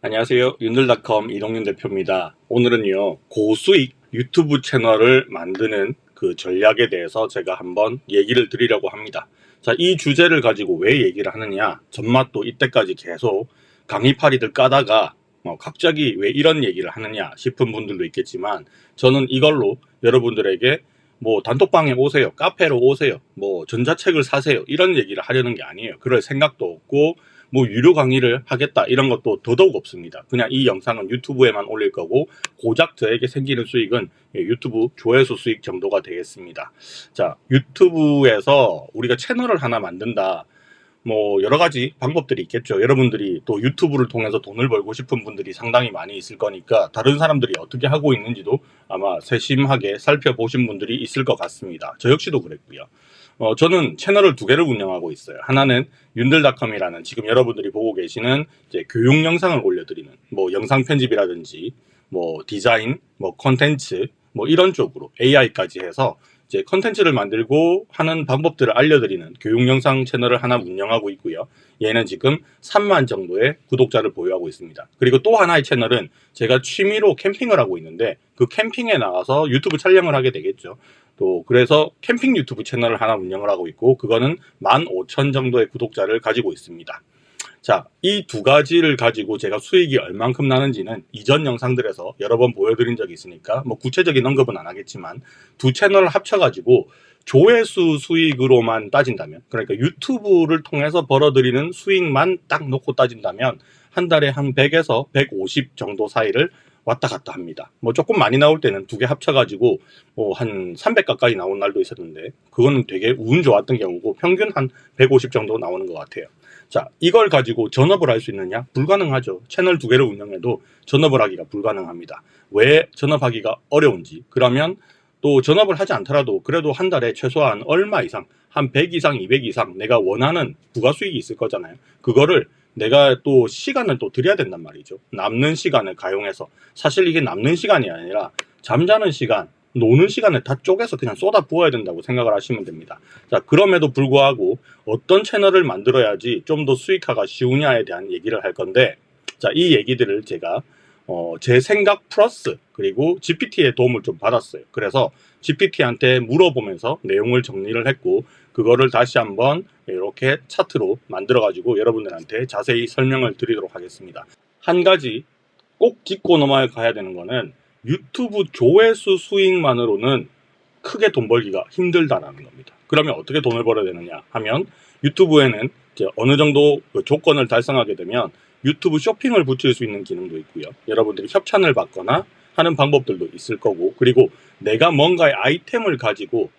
안녕하세요. 윤들닷컴 이동윤 대표입니다. 오늘은요, 고수익 유튜브 채널을 만드는 그 전략에 대해서 제가 한번 얘기를 드리려고 합니다. 자, 이 주제를 가지고 왜 얘기를 하느냐? 전맛도 이때까지 계속 강의파리들 까다가 갑자기 왜 이런 얘기를 하느냐 싶은 분들도 있겠지만, 저는 이걸로 여러분들에게 단톡방에 오세요, 카페로 오세요, 전자책을 사세요, 이런 얘기를 하려는 게 아니에요. 그럴 생각도 없고 유료 강의를 하겠다 이런 것도 더더욱 없습니다. 그냥 이 영상은 유튜브에만 올릴 거고, 고작 저에게 생기는 수익은 유튜브 조회수 수익 정도가 되겠습니다. 자, 유튜브에서 우리가 채널을 하나 만든다, 여러 가지 방법들이 있겠죠. 여러분들이 또 유튜브를 통해서 돈을 벌고 싶은 분들이 상당히 많이 있을 거니까, 다른 사람들이 어떻게 하고 있는지도 아마 세심하게 살펴보신 분들이 있을 것 같습니다. 저 역시도 그랬고요. 저는 채널을 두 개를 운영하고 있어요. 하나는 윤들닷컴이라는, 지금 여러분들이 보고 계시는 이제 교육 영상을 올려드리는, 영상 편집이라든지 디자인, 콘텐츠, 이런 쪽으로 AI까지 해서 이제 컨텐츠를 만들고 하는 방법들을 알려드리는 교육 영상 채널을 하나 운영하고 있고요. 얘는 지금 3만 정도의 구독자를 보유하고 있습니다. 그리고 또 하나의 채널은 제가 취미로 캠핑을 하고 있는데, 그 캠핑에 나가서 유튜브 촬영을 하게 되겠죠. 또 그래서 캠핑 유튜브 채널을 하나 운영을 하고 있고, 그거는 15,000 정도의 구독자를 가지고 있습니다. 자, 이 두 가지를 가지고 제가 수익이 얼만큼 나는지는 이전 영상들에서 여러 번 보여드린 적이 있으니까 구체적인 언급은 안 하겠지만, 두 채널을 합쳐가지고 조회수 수익으로만 따진다면, 그러니까 유튜브를 통해서 벌어들이는 수익만 딱 놓고 따진다면 한 달에 한 100에서 150 정도 사이를 왔다 갔다 합니다. 조금 많이 나올 때는 두 개 합쳐가지고 한 300 가까이 나온 날도 있었는데, 그거는 되게 운 좋았던 경우고, 평균 한 150 정도 나오는 것 같아요. 자, 이걸 가지고 전업을 할 수 있느냐? 불가능하죠. 채널 두 개를 운영해도 전업을 하기가 불가능합니다. 왜 전업하기가 어려운지, 그러면 또 전업을 하지 않더라도 그래도 한 달에 최소한 얼마 이상, 한 100 이상, 200 이상 내가 원하는 부가 수익이 있을 거잖아요. 그거를 내가 또 시간을 또 드려야 된단 말이죠. 남는 시간을 가용해서. 사실 이게 남는 시간이 아니라 잠자는 시간, 노는 시간을 다 쪼개서 그냥 쏟아 부어야 된다고 생각을 하시면 됩니다. 자, 그럼에도 불구하고 어떤 채널을 만들어야지 좀 더 수익화가 쉬우냐에 대한 얘기를 할 건데, 자, 이 얘기들을 제가 제 생각 플러스 그리고 GPT의 도움을 좀 받았어요. 그래서 GPT한테 물어보면서 내용을 정리를 했고, 그거를 다시 한번 이렇게 차트로 만들어 가지고 여러분들한테 자세히 설명을 드리도록 하겠습니다. 한 가지 꼭 짚고 넘어가야 되는 거는, 유튜브 조회수 수익만으로는 크게 돈 벌기가 힘들다라는 겁니다. 그러면 어떻게 돈을 벌어야 되느냐 하면, 유튜브에는 이제 어느 정도 그 조건을 달성하게 되면 유튜브 쇼핑을 붙일 수 있는 기능도 있고요. 여러분들이 협찬을 받거나 하는 방법들도 있을 거고, 그리고 내가 뭔가의 아이템을 가지고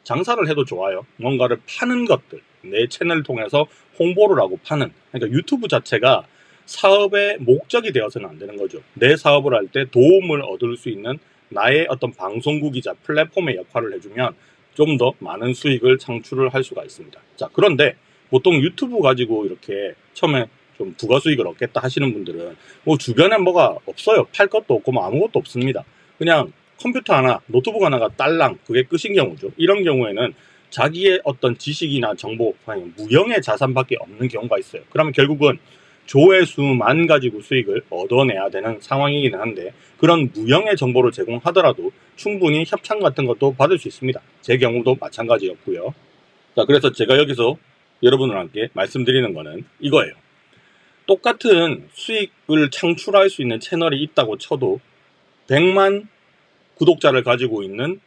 장사를 해도 좋아요. 뭔가를 파는 것들, 내 채널을 통해서 홍보를 하고 파는, 그러니까 유튜브 자체가 사업의 목적이 되어서는 안 되는 거죠. 내 사업을 할 때 도움을 얻을 수 있는 나의 어떤 방송국이자 플랫폼의 역할을 해주면 좀 더 많은 수익을 창출을 할 수가 있습니다. 자, 그런데 보통 유튜브 가지고 이렇게 처음에 좀 부가 수익을 얻겠다 하시는 분들은 주변에 뭐가 없어요. 팔 것도 없고 아무것도 없습니다. 그냥 컴퓨터 하나, 노트북 하나가 딸랑, 그게 끝인 경우죠. 이런 경우에는 자기의 어떤 지식이나 정보, 무형의 자산밖에 없는 경우가 있어요. 그러면 결국은 조회수만 가지고 수익을 얻어내야 되는 상황이기는 한데, 그런 무형의 정보를 제공하더라도 충분히 협찬 같은 것도 받을 수 있습니다. 제 경우도 마찬가지였고요. 자, 그래서 제가 여기서 여러분들께 말씀드리는 거는 이거예요. 똑같은 수익을 창출할 수 있는 채널이 있다고 쳐도, 100만 구독자를 가지고 있는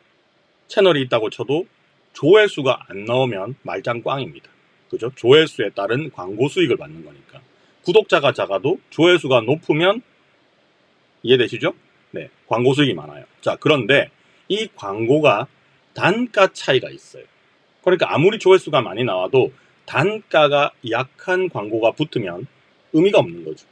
채널이 있다고 쳐도 조회수가 안 나오면 말짱 꽝입니다. 그죠? 조회수에 따른 광고 수익을 받는 거니까. 구독자가 작아도 조회수가 높으면, 이해되시죠? 네, 광고 수익이 많아요. 자, 그런데 이 광고가 단가 차이가 있어요. 그러니까 아무리 조회수가 많이 나와도 단가가 약한 광고가 붙으면 의미가 없는 거죠.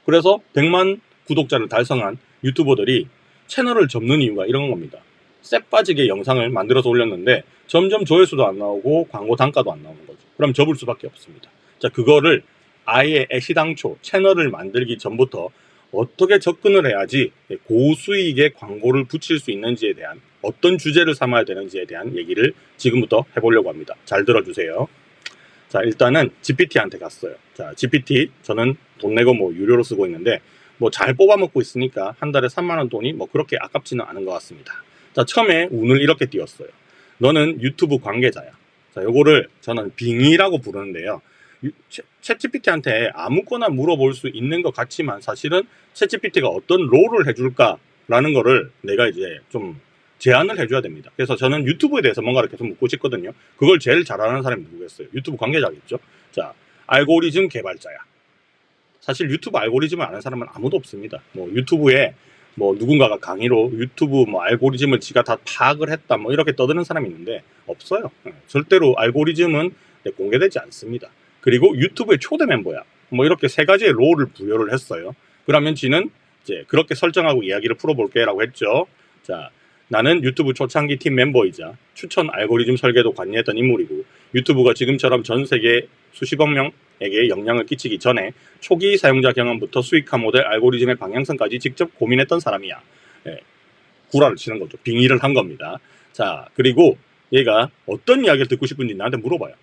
그래서 100만 구독자를 달성한 유튜버들이 채널을 접는 이유가 이런 겁니다. 쎄 빠지게 영상을 만들어서 올렸는데 점점 조회수도 안 나오고 광고 단가도 안 나오는 거죠. 그럼 접을 수밖에 없습니다. 자, 그거를 아예 애시당초 채널을 만들기 전부터 어떻게 접근을 해야지 고수익의 광고를 붙일 수 있는지에 대한, 어떤 주제를 삼아야 되는지에 대한 얘기를 지금부터 해보려고 합니다. 잘 들어주세요. 자, 일단은 GPT한테 갔어요. 자, GPT 저는 돈 내고 뭐 유료로 쓰고 있는데 뭐 잘 뽑아먹고 있으니까 한 달에 3만 원 돈이 뭐 그렇게 아깝지는 않은 것 같습니다. 자, 처음에 운을 이렇게 띄웠어요. 너는 유튜브 관계자야. 자, 요거를 저는 빙의라고 부르는데요. 챗GPT한테 아무거나 물어볼 수 있는 것 같지만 사실은 챗GPT가 어떤 롤을 해줄까라는 거를 내가 이제 좀 제안을 해줘야 됩니다. 그래서 저는 유튜브에 대해서 뭔가를 계속 묻고 싶거든요. 그걸 제일 잘하는 사람이 누구겠어요? 유튜브 관계자겠죠. 자, 알고리즘 개발자야. 사실 유튜브 알고리즘을 아는 사람은 아무도 없습니다. 뭐 유튜브에 뭐 누군가가 강의로 유튜브 뭐 알고리즘을 지가 다 파악을 했다 뭐 이렇게 떠드는 사람이 있는데 없어요. 절대로 알고리즘은 공개되지 않습니다. 그리고 유튜브의 초대 멤버야. 뭐 이렇게 세 가지의 롤을 부여를 했어요. 그러면 지는 이제 그렇게 설정하고 이야기를 풀어볼게라고 했죠. 자, 나는 유튜브 초창기 팀 멤버이자 추천 알고리즘 설계도 관리했던 인물이고 유튜브가 지금처럼 전 세계 수십억 명에게 영향을 끼치기 전에 초기 사용자 경험부터 수익화 모델 알고리즘의 방향성까지 직접 고민했던 사람이야. 네, 구라를 치는 거죠. 빙의를 한 겁니다. 자, 그리고 얘가 어떤 이야기를 듣고 싶은지 나한테 물어봐요.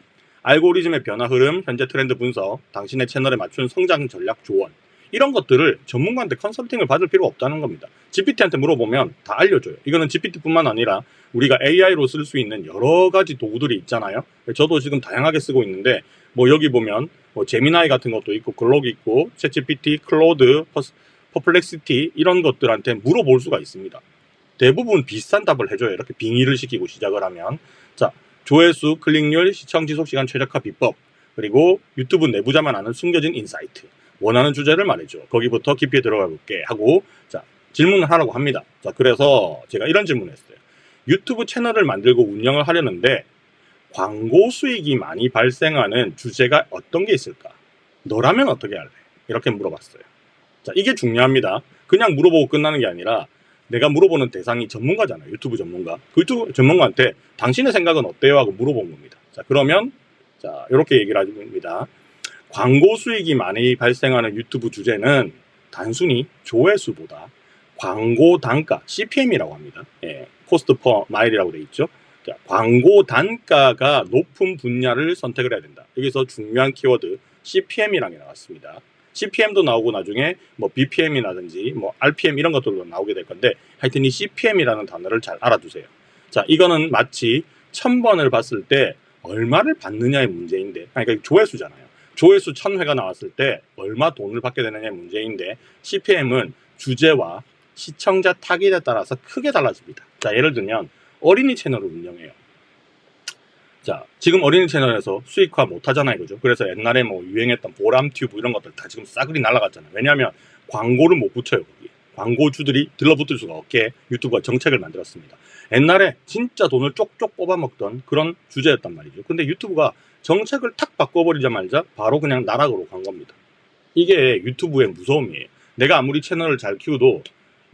알고리즘의 변화 흐름, 현재 트렌드 분석, 당신의 채널에 맞춘 성장 전략 조언 이런 것들을 전문가한테 컨설팅을 받을 필요가 없다는 겁니다. GPT한테 물어보면 다 알려줘요. 이거는 GPT뿐만 아니라 우리가 AI로 쓸 수 있는 여러 가지 도구들이 있잖아요. 저도 지금 다양하게 쓰고 있는데 뭐 여기 보면 뭐 제미나이 같은 것도 있고 글록 있고 챗GPT, 클로드, 퍼플렉시티 이런 것들한테 물어볼 수가 있습니다. 대부분 비슷한 답을 해줘요. 이렇게 빙의를 시키고 시작을 하면. 자, 조회수, 클릭률, 시청 지속 시간 최적화 비법, 그리고 유튜브 내부자만 아는 숨겨진 인사이트. 원하는 주제를 말해줘. 거기부터 깊이 들어가 볼게 하고 자, 질문을 하라고 합니다. 자, 그래서 제가 이런 질문을 했어요. 유튜브 채널을 만들고 운영을 하려는데 광고 수익이 많이 발생하는 주제가 어떤 게 있을까? 너라면 어떻게 할래? 이렇게 물어봤어요. 자, 이게 중요합니다. 그냥 물어보고 끝나는 게 아니라 내가 물어보는 대상이 전문가잖아요. 유튜브 전문가. 그 유튜브 전문가한테 당신의 생각은 어때요? 하고 물어본 겁니다. 자, 그러면 자, 이렇게 얘기를 합니다. 광고 수익이 많이 발생하는 유튜브 주제는 단순히 조회수보다 광고 단가, CPM이라고 합니다. 예, 코스트 퍼 마일이라고 되어 있죠. 자, 광고 단가가 높은 분야를 선택을 해야 된다. 여기서 중요한 키워드 CPM이라는 게 나왔습니다. CPM도 나오고 나중에 뭐 BPM이라든지 뭐 RPM 이런 것들도 나오게 될 건데 하여튼 이 CPM이라는 단어를 잘 알아두세요. 자, 이거는 마치 1000번을 봤을 때 얼마를 받느냐의 문제인데, 그러니까 조회수잖아요. 조회수 1000회가 나왔을 때 얼마 돈을 받게 되느냐의 문제인데 CPM은 주제와 시청자 타깃에 따라서 크게 달라집니다. 자, 예를 들면 어린이 채널을 운영해요. 자, 지금 어린이 채널에서 수익화 못 하잖아요. 그죠? 그래서 옛날에 뭐 유행했던 보람튜브 이런 것들 다 지금 싸그리 날아갔잖아요. 왜냐하면 광고를 못 붙여요. 거기. 광고주들이 들러붙을 수가 없게 유튜브가 정책을 만들었습니다. 옛날에 진짜 돈을 쪽쪽 뽑아먹던 그런 주제였단 말이죠. 근데 유튜브가 정책을 탁 바꿔버리자마자 바로 그냥 나락으로 간 겁니다. 이게 유튜브의 무서움이에요. 내가 아무리 채널을 잘 키워도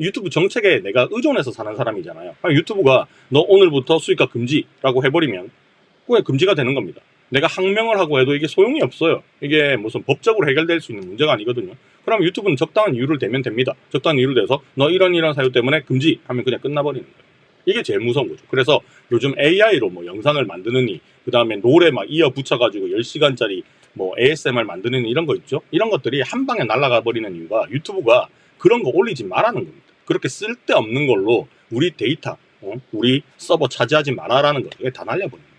유튜브 정책에 내가 의존해서 사는 사람이잖아요. 유튜브가 너 오늘부터 수익화 금지라고 해버리면 그게 금지가 되는 겁니다. 내가 항명을 하고 해도 이게 소용이 없어요. 이게 무슨 법적으로 해결될 수 있는 문제가 아니거든요. 그럼 유튜브는 적당한 이유를 대면 됩니다. 적당한 이유를 대서 너 이런 사유 때문에 금지 하면 그냥 끝나버리는 거예요. 이게 제일 무서운 거죠. 그래서 요즘 AI로 뭐 영상을 만드느니 그 다음에 노래 막 이어 붙여가지고 10시간짜리 뭐 ASMR 만드는 이런 거 있죠. 이런 것들이 한 방에 날아가 버리는 이유가 유튜브가 그런 거 올리지 말라는 겁니다. 그렇게 쓸데없는 걸로 우리 데이터, 우리 서버 차지하지 말아라는 거. 이게 다 날려버립니다.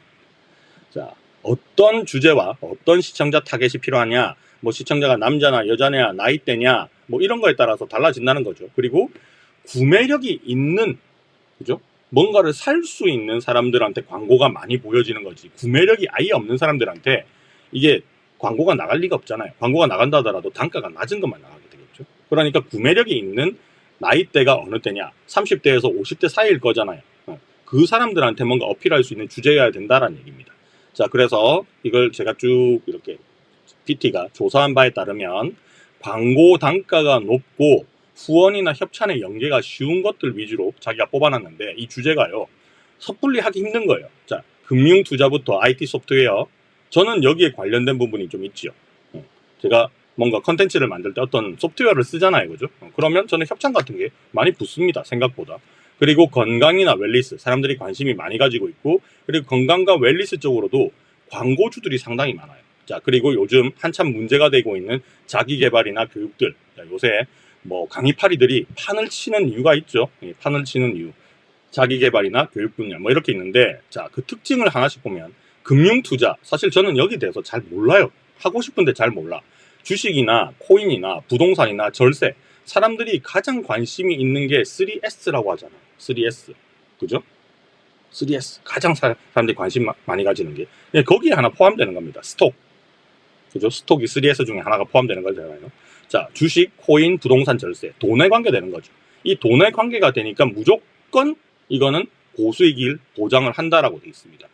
자, 어떤 주제와 어떤 시청자 타겟이 필요하냐, 뭐 시청자가 남자나 여자냐, 나이대냐, 뭐 이런 거에 따라서 달라진다는 거죠. 그리고 구매력이 있는, 그죠? 뭔가를 살 수 있는 사람들한테 광고가 많이 보여지는 거지. 구매력이 아예 없는 사람들한테 이게 광고가 나갈 리가 없잖아요. 광고가 나간다 하더라도 단가가 낮은 것만 나가게 되겠죠. 그러니까 구매력이 있는 나이대가 어느 때냐, 30대에서 50대 사이일 거잖아요. 그 사람들한테 뭔가 어필할 수 있는 주제여야 된다는 얘기입니다. 자, 그래서 이걸 제가 쭉 이렇게 PT가 조사한 바에 따르면 광고 단가가 높고 후원이나 협찬의 연계가 쉬운 것들 위주로 자기가 뽑아놨는데 이 주제가요, 섣불리 하기 힘든 거예요. 자, 금융 투자부터 IT 소프트웨어, 저는 여기에 관련된 부분이 좀 있지요. 제가 뭔가 컨텐츠를 만들 때 어떤 소프트웨어를 쓰잖아요. 그죠? 그러면 저는 협찬 같은 게 많이 붙습니다. 생각보다. 그리고 건강이나 웰니스, 사람들이 관심이 많이 가지고 있고, 그리고 건강과 웰니스 쪽으로도 광고주들이 상당히 많아요. 자, 그리고 요즘 한참 문제가 되고 있는 자기개발이나 교육들. 자, 요새 뭐 강의파리들이 판을 치는 이유가 있죠. 판을 치는 이유. 자기개발이나 교육 분야 뭐 이렇게 있는데, 자, 그 특징을 하나씩 보면 금융투자, 사실 저는 여기 대해서 잘 몰라요. 하고 싶은데 잘 몰라. 주식이나 코인이나 부동산이나 절세, 사람들이 가장 관심이 있는 게 3S라고 하잖아. 3S. 그죠? 3S. 가장 사람들이 관심 많이 가지는 게. 거기에 하나 포함되는 겁니다. 스톡. 그죠? 스톡이 3S 중에 하나가 포함되는 거잖아요. 자, 주식, 코인, 부동산, 절세. 돈에 관계되는 거죠. 이 돈에 관계가 되니까 무조건 이거는 고수익을 보장을 한다라고 되어 있습니다.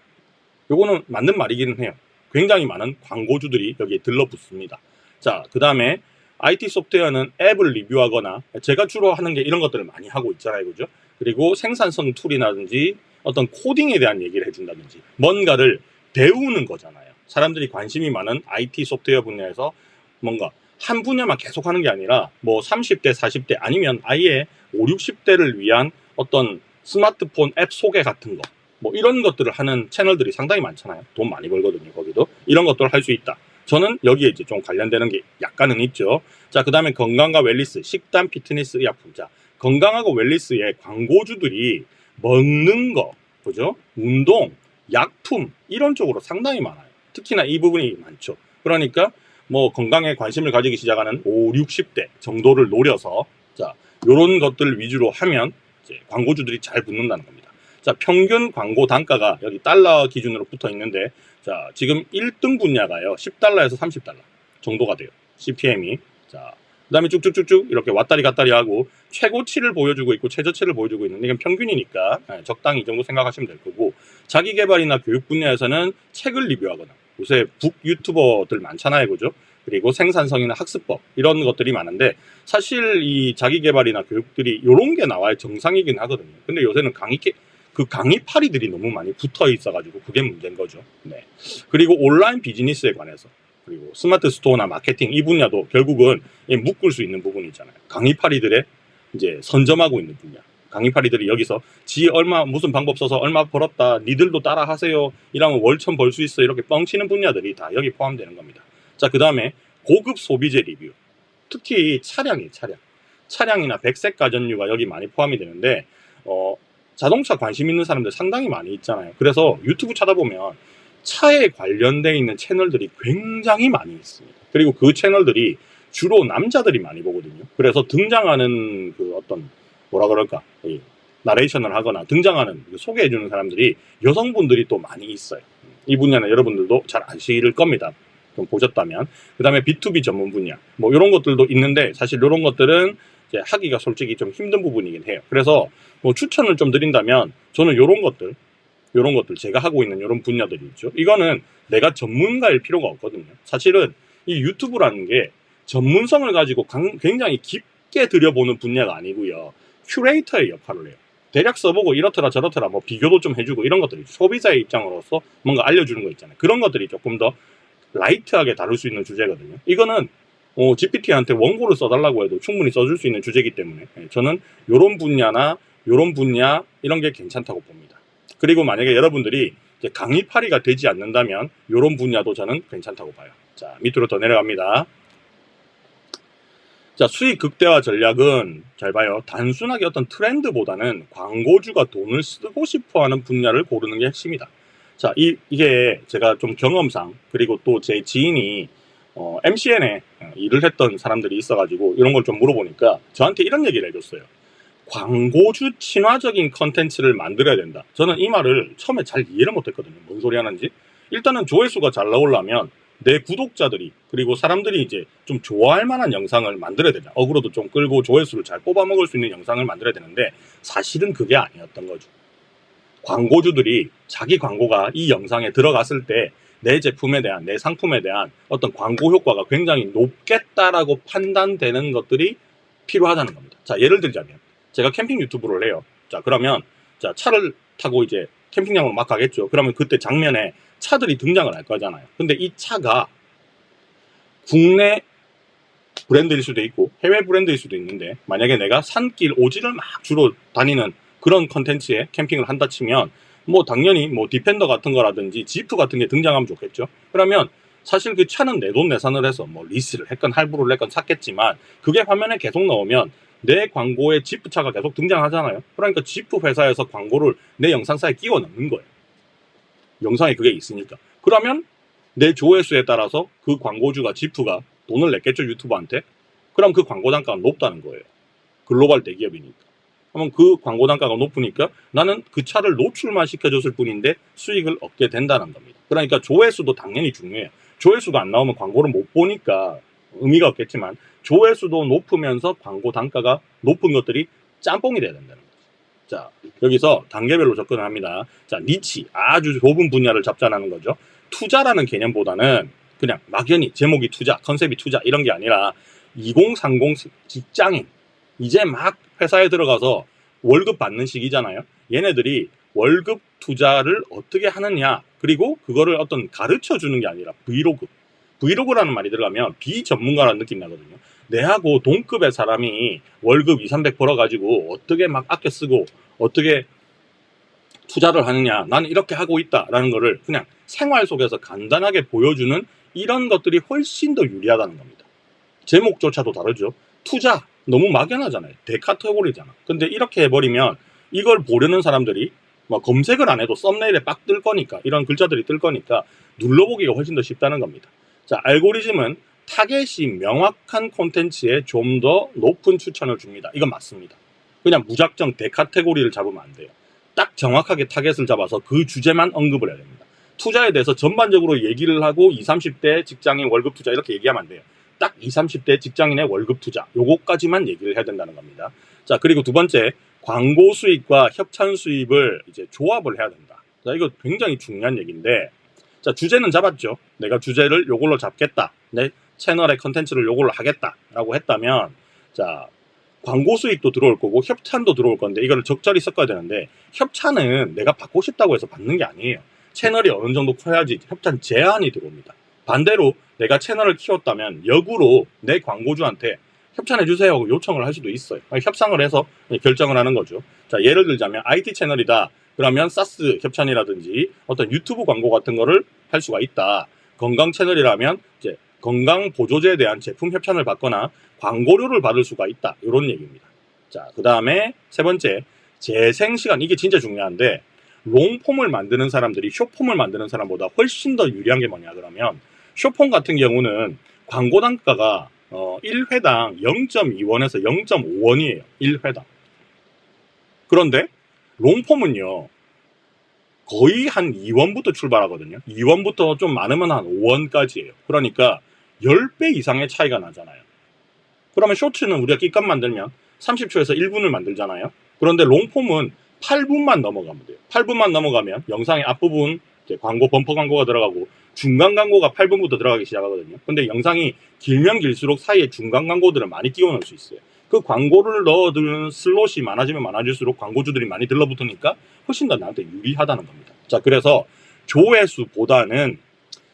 요거는 맞는 말이기는 해요. 굉장히 많은 광고주들이 여기에 들러붙습니다. 자, 그 다음에 IT 소프트웨어는 앱을 리뷰하거나, 제가 주로 하는 게 이런 것들을 많이 하고 있잖아요. 그죠? 그리고 생산성 툴이라든지 어떤 코딩에 대한 얘기를 해준다든지 뭔가를 배우는 거잖아요. 사람들이 관심이 많은 IT 소프트웨어 분야에서 뭔가 한 분야만 계속 하는 게 아니라 뭐 30대, 40대 아니면 아예 5, 60대를 위한 어떤 스마트폰 앱 소개 같은 거, 뭐 이런 것들을 하는 채널들이 상당히 많잖아요. 돈 많이 벌거든요. 거기도 이런 것들을 할 수 있다. 저는 여기에 이제 좀 관련되는 게 약간은 있죠. 자, 그 다음에 건강과 웰니스, 식단, 피트니스, 의약품. 자, 건강하고 웰니스의 광고주들이 먹는 거, 그죠? 운동, 약품 이런 쪽으로 상당히 많아요. 특히나 이 부분이 많죠. 그러니까 뭐 건강에 관심을 가지기 시작하는 5, 60대 정도를 노려서, 자, 요런 것들 위주로 하면 이제 광고주들이 잘 붙는다는 겁니다. 자, 평균 광고 단가가 여기 달러 기준으로 붙어 있는데, 자, 지금 1등 분야가요 10달러에서 30달러 정도가 돼요. CPM이. 자, 그 다음에 쭉쭉쭉쭉 이렇게 왔다리 갔다리 하고 최고치를 보여주고 있고 최저치를 보여주고 있는데, 이건 평균이니까 적당히 이 정도 생각하시면 될 거고, 자기개발이나 교육 분야에서는 책을 리뷰하거나, 요새 북 유튜버들 많잖아요. 그죠? 그리고 생산성이나 학습법 이런 것들이 많은데, 사실 이 자기개발이나 교육들이 이런 게 나와야 정상이긴 하거든요. 근데 요새는 강의파리들이 너무 많이 붙어 있어가지고 그게 문제인 거죠. 네. 그리고 온라인 비즈니스에 관해서, 그리고 스마트 스토어나 마케팅 이 분야도 결국은 묶을 수 있는 부분이잖아요. 강의파리들의 이제 선점하고 있는 분야. 강의파리들이 여기서 지 얼마 무슨 방법 써서 얼마 벌었다, 니들도 따라 하세요, 이러면 월천 벌 수 있어, 이렇게 뻥치는 분야들이 다 여기 포함되는 겁니다. 자, 그 다음에 고급 소비재 리뷰. 특히 차량이나 백색 가전류가 여기 많이 포함이 되는데, 자동차 관심 있는 사람들 상당히 많이 있잖아요. 그래서 유튜브 찾아보면 차에 관련되어 있는 채널들이 굉장히 많이 있습니다. 그리고 그 채널들이 주로 남자들이 많이 보거든요. 그래서 등장하는 그 어떤 뭐라 그럴까, 나레이션을 하거나 등장하는 소개해주는 사람들이 여성분들이 또 많이 있어요. 이 분야는 여러분들도 잘 아실 겁니다. 좀 보셨다면. 그 다음에 B2B 전문 분야 뭐 이런 것들도 있는데, 사실 이런 것들은 이제 하기가 솔직히 좀 힘든 부분이긴 해요. 그래서 뭐 추천을 좀 드린다면, 저는 이런 것들 제가 하고 있는 이런 분야들이 있죠. 이거는 내가 전문가일 필요가 없거든요. 사실은 이 유튜브라는 게 전문성을 가지고 굉장히 깊게 들여보는 분야가 아니고요, 큐레이터의 역할을 해요. 대략 써보고 이렇더라 저렇더라 뭐 비교도 좀 해주고 이런 것들이 소비자의 입장으로서 뭔가 알려주는 거 있잖아요. 그런 것들이 조금 더 라이트하게 다룰 수 있는 주제거든요. 이거는 GPT한테 원고를 써달라고 해도 충분히 써줄 수 있는 주제이기 때문에 저는 이런 분야나 이런 분야 이런 게 괜찮다고 봅니다. 그리고 만약에 여러분들이 이제 강의파리가 되지 않는다면 이런 분야도 저는 괜찮다고 봐요. 자, 밑으로 더 내려갑니다. 자, 수익 극대화 전략은 잘 봐요. 단순하게 어떤 트렌드보다는 광고주가 돈을 쓰고 싶어하는 분야를 고르는 게 핵심이다. 자, 이게 제가 좀 경험상, 그리고 또 제 지인이 MCN에 일을 했던 사람들이 있어가지고 이런 걸 좀 물어보니까 저한테 이런 얘기를 해줬어요. 광고주 친화적인 컨텐츠를 만들어야 된다. 저는 이 말을 처음에 잘 이해를 못했거든요. 뭔 소리 하는지. 일단은 조회수가 잘 나오려면 내 구독자들이, 그리고 사람들이 이제 좀 좋아할 만한 영상을 만들어야 되냐. 어그로도 좀 끌고 조회수를 잘 뽑아먹을 수 있는 영상을 만들어야 되는데, 사실은 그게 아니었던 거죠. 광고주들이 자기 광고가 이 영상에 들어갔을 때 내 제품에 대한, 내 상품에 대한 어떤 광고 효과가 굉장히 높겠다라고 판단되는 것들이 필요하다는 겁니다. 자, 예를 들자면 제가 캠핑 유튜브를 해요. 자, 그러면 자, 차를 타고 이제 캠핑장으로 막 가겠죠. 그러면 그때 장면에 차들이 등장을 할 거잖아요. 근데 이 차가 국내 브랜드일 수도 있고 해외 브랜드일 수도 있는데, 만약에 내가 산길 오지를 막 주로 다니는 그런 컨텐츠에 캠핑을 한다 치면 뭐 당연히 뭐 디펜더 같은 거라든지 지프 같은 게 등장하면 좋겠죠. 그러면 사실 그 차는 내돈내산을 해서 뭐 리스를 했건 할부를 했건 샀겠지만 그게 화면에 계속 나오면 내 광고에 지프차가 계속 등장하잖아요. 그러니까 지프 회사에서 광고를 내 영상사에 끼워 넣는 거예요. 영상에 그게 있으니까. 그러면 내 조회수에 따라서 그 광고주가 지프가 돈을 냈겠죠, 유튜버한테. 그럼 그 광고 단가가 높다는 거예요. 글로벌 대기업이니까. 그러면 그 광고 단가가 높으니까 나는 그 차를 노출만 시켜줬을 뿐인데 수익을 얻게 된다는 겁니다. 그러니까 조회수도 당연히 중요해요. 조회수가 안 나오면 광고를 못 보니까 의미가 없겠지만 조회수도 높으면서 광고 단가가 높은 것들이 짬뽕이 돼야 된다는 거죠. 자, 여기서 단계별로 접근을 합니다. 자, 니치, 아주 좁은 분야를 잡자는 거죠. 투자라는 개념보다는 그냥 막연히 제목이 투자, 컨셉이 투자 이런 게 아니라 2030 직장인, 이제 막 회사에 들어가서 월급 받는 시기잖아요. 얘네들이 월급 투자를 어떻게 하느냐, 그리고 그거를 어떤 가르쳐 주는 게 아니라 브이로그라는 말이 들어가면 비전문가라는 느낌이 나거든요. 내하고 동급의 사람이 월급 2, 300 벌어가지고 어떻게 막 아껴 쓰고 어떻게 투자를 하느냐, 나는 이렇게 하고 있다라는 거를 그냥 생활 속에서 간단하게 보여주는 이런 것들이 훨씬 더 유리하다는 겁니다. 제목조차도 다르죠. 투자 너무 막연하잖아요. 대카테고리잖아. 근데 이렇게 해버리면 이걸 보려는 사람들이 뭐 검색을 안 해도 썸네일에 빡 뜰 거니까, 이런 글자들이 뜰 거니까 눌러보기가 훨씬 더 쉽다는 겁니다. 자, 알고리즘은 타겟이 명확한 콘텐츠에 좀 더 높은 추천을 줍니다. 이건 맞습니다. 그냥 무작정 대카테고리를 잡으면 안 돼요. 딱 정확하게 타겟을 잡아서 그 주제만 언급을 해야 됩니다. 투자에 대해서 전반적으로 얘기를 하고 20, 30대 직장인 월급 투자 이렇게 얘기하면 안 돼요. 딱 20, 30대 직장인의 월급 투자 요거까지만 얘기를 해야 된다는 겁니다. 자, 그리고 두 번째, 광고 수익과 협찬 수입을 이제 조합을 해야 된다. 자, 이거 굉장히 중요한 얘기인데, 자, 주제는 잡았죠. 내가 주제를 요걸로 잡겠다. 내 채널의 컨텐츠를 요걸로 하겠다라고 했다면, 자, 광고 수익도 들어올 거고 협찬도 들어올 건데 이거를 적절히 섞어야 되는데, 협찬은 내가 받고 싶다고 해서 받는 게 아니에요. 채널이 어느 정도 커야지 협찬 제한이 들어옵니다. 반대로 내가 채널을 키웠다면 역으로 내 광고주한테 협찬해주세요 하고 요청을 할 수도 있어요. 협상을 해서 결정을 하는 거죠. 자, 예를 들자면 IT 채널이다. 그러면 사스 협찬이라든지 어떤 유튜브 광고 같은 거를 할 수가 있다. 건강 채널이라면 이제 건강 보조제에 대한 제품 협찬을 받거나 광고료를 받을 수가 있다. 이런 얘기입니다. 자, 그 다음에 세 번째, 재생시간. 이게 진짜 중요한데, 롱폼을 만드는 사람들이 숏폼을 만드는 사람보다 훨씬 더 유리한 게 뭐냐 그러면, 숏폼 같은 경우는 광고 단가가 1회당 0.2원에서 0.5원이에요. 1회당. 그런데 롱폼은요, 거의 한 2원부터 출발하거든요. 2원부터 좀 많으면 한 5원까지예요. 그러니까 10배 이상의 차이가 나잖아요. 그러면 쇼츠는 우리가 끼값 만들면 30초에서 1분을 만들잖아요. 그런데 롱폼은 8분만 넘어가면 돼요. 8분만 넘어가면 영상의 앞부분 이제 광고, 범퍼 광고가 들어가고 중간 광고가 8분부터 들어가기 시작하거든요. 근데 영상이 길면 길수록 사이에 중간 광고들을 많이 끼워 넣을 수 있어요. 그 광고를 넣어두는 슬롯이 많아지면 많아질수록 광고주들이 많이 들러붙으니까 훨씬 더 나한테 유리하다는 겁니다. 자, 그래서 조회수보다는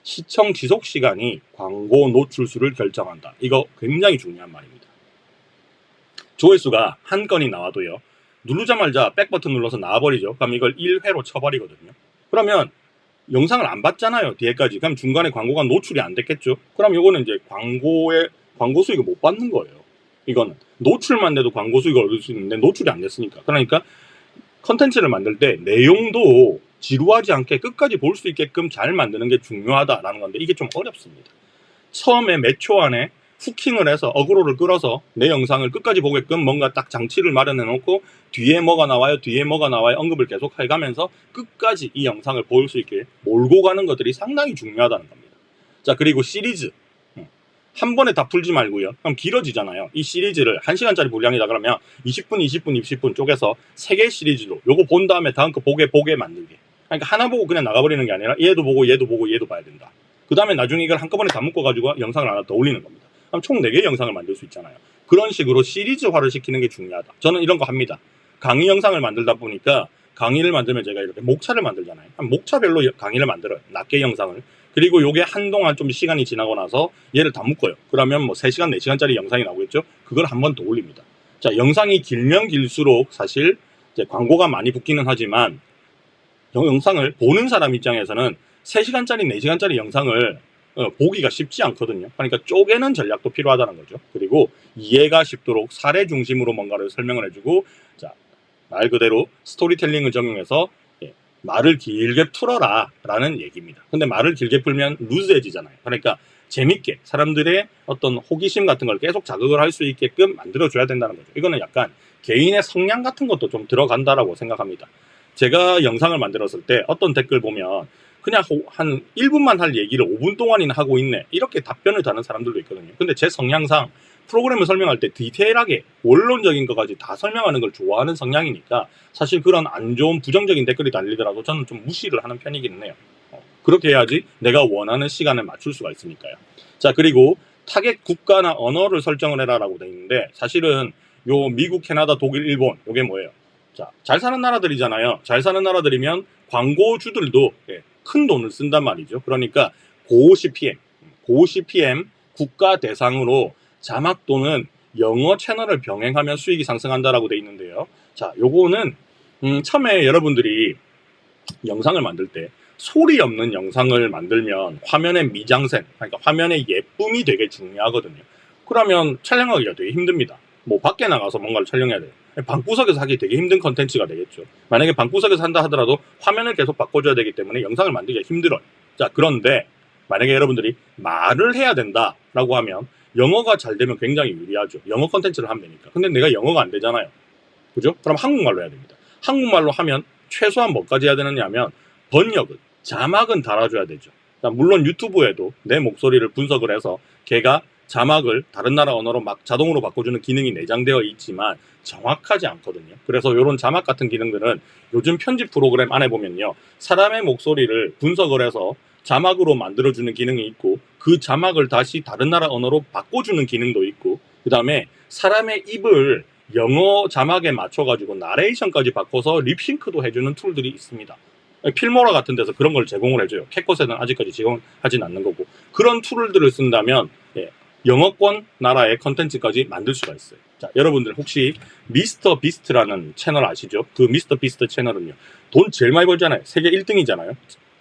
시청 지속 시간이 광고 노출수를 결정한다. 이거 굉장히 중요한 말입니다. 조회수가 한 건이 나와도요, 누르자마자 백 버튼 눌러서 나와버리죠. 그럼 이걸 1회로 쳐버리거든요. 그러면 영상을 안 봤잖아요, 뒤에까지. 그럼 중간에 광고가 노출이 안 됐겠죠. 그럼 이거는 이제 광고 수익을 못 받는 거예요. 이거는 노출만 돼도 광고 수익을 얻을 수 있는데 노출이 안 됐으니까. 그러니까 컨텐츠를 만들 때 내용도 지루하지 않게 끝까지 볼 수 있게끔 잘 만드는 게 중요하다라는 건데, 이게 좀 어렵습니다. 처음에 몇 초 안에 후킹을 해서 어그로를 끌어서 내 영상을 끝까지 보게끔 뭔가 딱 장치를 마련해 놓고 뒤에 뭐가 나와요, 뒤에 뭐가 나와요 언급을 계속 해가면서 끝까지 이 영상을 볼 수 있게 몰고 가는 것들이 상당히 중요하다는 겁니다. 자, 그리고 시리즈. 한 번에 다 풀지 말고요. 그럼 길어지잖아요. 이 시리즈를 1시간짜리 분량이다 그러면 20분, 20분, 20분 쪼개서 3개 시리즈로 요거 본 다음에 다음 거 보게 만들게. 그러니까 하나 보고 그냥 나가버리는 게 아니라 얘도 보고 얘도 보고 얘도 봐야 된다. 그 다음에 나중에 이걸 한꺼번에 다 묶어가지고 영상을 하나 더 올리는 겁니다. 그럼 총 4개의 영상을 만들 수 있잖아요. 그런 식으로 시리즈화를 시키는 게 중요하다. 저는 이런 거 합니다. 강의 영상을 만들다 보니까 강의를 만들면 제가 이렇게 목차를 만들잖아요. 목차별로 강의를 만들어요. 낱개 영상을. 그리고 요게 한동안 좀 시간이 지나고 나서 얘를 다 묶어요. 그러면 뭐 3시간, 4시간짜리 영상이 나오겠죠? 그걸 한 번 더 올립니다. 자, 영상이 길면 길수록 사실 이제 광고가 많이 붙기는 하지만 영상을 보는 사람 입장에서는 3시간짜리, 4시간짜리 영상을 보기가 쉽지 않거든요. 그러니까 쪼개는 전략도 필요하다는 거죠. 그리고 이해가 쉽도록 사례 중심으로 뭔가를 설명을 해주고, 자, 말 그대로 스토리텔링을 적용해서 말을 길게 풀어라 라는 얘기입니다. 근데 말을 길게 풀면 루즈해지잖아요. 그러니까 재밌게 사람들의 어떤 호기심 같은 걸 계속 자극을 할 수 있게끔 만들어줘야 된다는 거죠. 이거는 약간 개인의 성향 같은 것도 좀 들어간다라고 생각합니다. 제가 영상을 만들었을 때 어떤 댓글 보면 그냥 한 1분만 할 얘기를 5분 동안이나 하고 있네, 이렇게 답변을 다는 사람들도 있거든요. 근데 제 성향상 프로그램을 설명할 때 디테일하게 원론적인 것까지 다 설명하는 걸 좋아하는 성향이니까 사실 그런 안 좋은 부정적인 댓글이 달리더라도 저는 좀 무시를 하는 편이기는 해요. 그렇게 해야지 내가 원하는 시간을 맞출 수가 있으니까요. 자, 그리고 타겟 국가나 언어를 설정을 해라라고 되어 있는데, 사실은 요 미국, 캐나다, 독일, 일본, 요게 뭐예요? 자, 잘 사는 나라들이잖아요. 잘 사는 나라들이면 광고주들도 큰 돈을 쓴단 말이죠. 그러니까 고 CPM 국가 대상으로 자막 또는 영어 채널을 병행하면 수익이 상승한다라고 되어 있는데요. 자, 요거는 처음에 여러분들이 영상을 만들 때 소리 없는 영상을 만들면 화면의 미장센, 그러니까 화면의 예쁨이 되게 중요하거든요. 그러면 촬영하기가 되게 힘듭니다. 뭐 밖에 나가서 뭔가를 촬영해야 돼요. 방구석에서 하기 되게 힘든 컨텐츠가 되겠죠. 만약에 방구석에서 한다 하더라도 화면을 계속 바꿔줘야 되기 때문에 영상을 만들기가 힘들어요. 자, 그런데 만약에 여러분들이 말을 해야 된다라고 하면 영어가 잘 되면 굉장히 유리하죠. 영어 컨텐츠를 하면 되니까. 근데 내가 영어가 안 되잖아요. 그죠? 그럼 한국말로 해야 됩니다. 한국말로 하면 최소한 뭐까지 해야 되느냐 하면 번역은, 자막은 달아줘야 되죠. 물론 유튜브에도 내 목소리를 분석을 해서 걔가 자막을 다른 나라 언어로 막 자동으로 바꿔주는 기능이 내장되어 있지만 정확하지 않거든요. 그래서 이런 자막 같은 기능들은 요즘 편집 프로그램 안에 보면요, 사람의 목소리를 분석을 해서 자막으로 만들어주는 기능이 있고, 그 자막을 다시 다른 나라 언어로 바꿔주는 기능도 있고, 그 다음에 사람의 입을 영어 자막에 맞춰가지고 나레이션까지 바꿔서 립싱크도 해주는 툴들이 있습니다. 필모라 같은 데서 그런 걸 제공을 해줘요. 캣컷에는 아직까지 제공하진 않는 거고, 그런 툴들을 쓴다면 영어권 나라의 컨텐츠까지 만들 수가 있어요. 자, 여러분들 혹시 미스터 비스트라는 채널 아시죠? 그 미스터 비스트 채널은요, 돈 제일 많이 벌잖아요. 세계 1등이잖아요.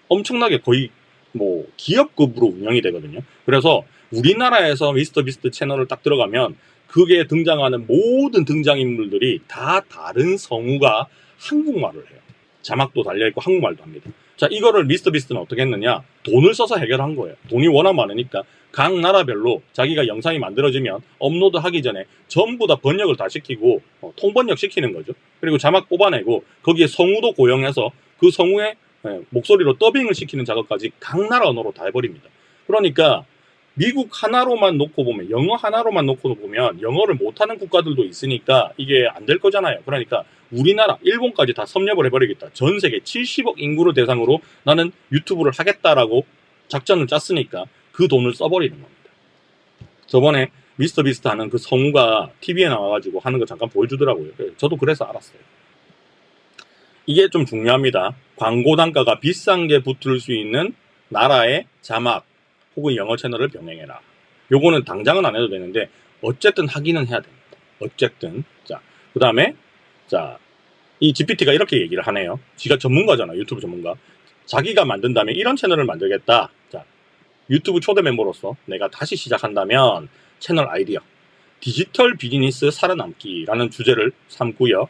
엄청나게 거의 뭐 기업급으로 운영이 되거든요. 그래서 우리나라에서 미스터 비스트 채널을 딱 들어가면 그게 등장하는 모든 등장인물들이 다 다른 성우가 한국말을 해요. 자막도 달려있고 한국말도 합니다. 자, 이거를 미스터 비스트는 어떻게 했느냐? 돈을 써서 해결한 거예요. 돈이 워낙 많으니까 각 나라별로 자기가 영상이 만들어지면 업로드 하기 전에 전부 다 번역을 다 시키고 통번역 시키는 거죠. 그리고 자막 뽑아내고 거기에 성우도 고용해서 그 성우의 목소리로 더빙을 시키는 작업까지 각 나라 언어로 다 해버립니다. 그러니까 미국 하나로만 놓고 보면, 영어 하나로만 놓고 보면 영어를 못하는 국가들도 있으니까 이게 안 될 거잖아요. 그러니까 우리나라, 일본까지 다 섭렵을 해버리겠다. 전 세계 70억 인구를 대상으로 나는 유튜브를 하겠다라고 작전을 짰으니까 그 돈을 써버리는 겁니다. 저번에 미스터 비스트 하는 그 성우가 TV에 나와가지고 하는 거 잠깐 보여주더라고요. 저도 그래서 알았어요. 이게 좀 중요합니다. 광고 단가가 비싼 게 붙을 수 있는 나라의 자막 혹은 영어 채널을 병행해라. 요거는 당장은 안 해도 되는데 어쨌든 하기는 해야 됩니다. 어쨌든. 자, 그 다음에 자, 이 GPT가 이렇게 얘기를 하네요. 지가 전문가잖아, 유튜브 전문가. 자기가 만든다면 이런 채널을 만들겠다. 자, 유튜브 초대 멤버로서 내가 다시 시작한다면 채널 아이디어 디지털 비즈니스 살아남기라는 주제를 삼고요.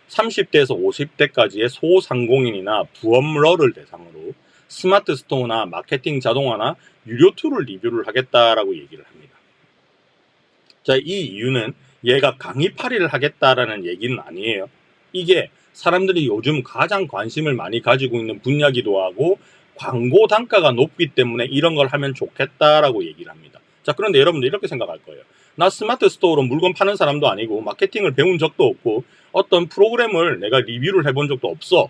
30대에서 50대까지의 소상공인이나 부업러를 대상으로 스마트 스토어나 마케팅 자동화나 유료 툴을 리뷰를 하겠다라고 얘기를 합니다. 자, 이 이유는 얘가 강의파리를 하겠다라는 얘기는 아니에요. 이게 사람들이 요즘 가장 관심을 많이 가지고 있는 분야기도 하고 광고 단가가 높기 때문에 이런 걸 하면 좋겠다라고 얘기를 합니다. 자, 그런데 여러분들 이렇게 생각할 거예요. 나 스마트 스토어로 물건 파는 사람도 아니고 마케팅을 배운 적도 없고 어떤 프로그램을 내가 리뷰를 해본 적도 없어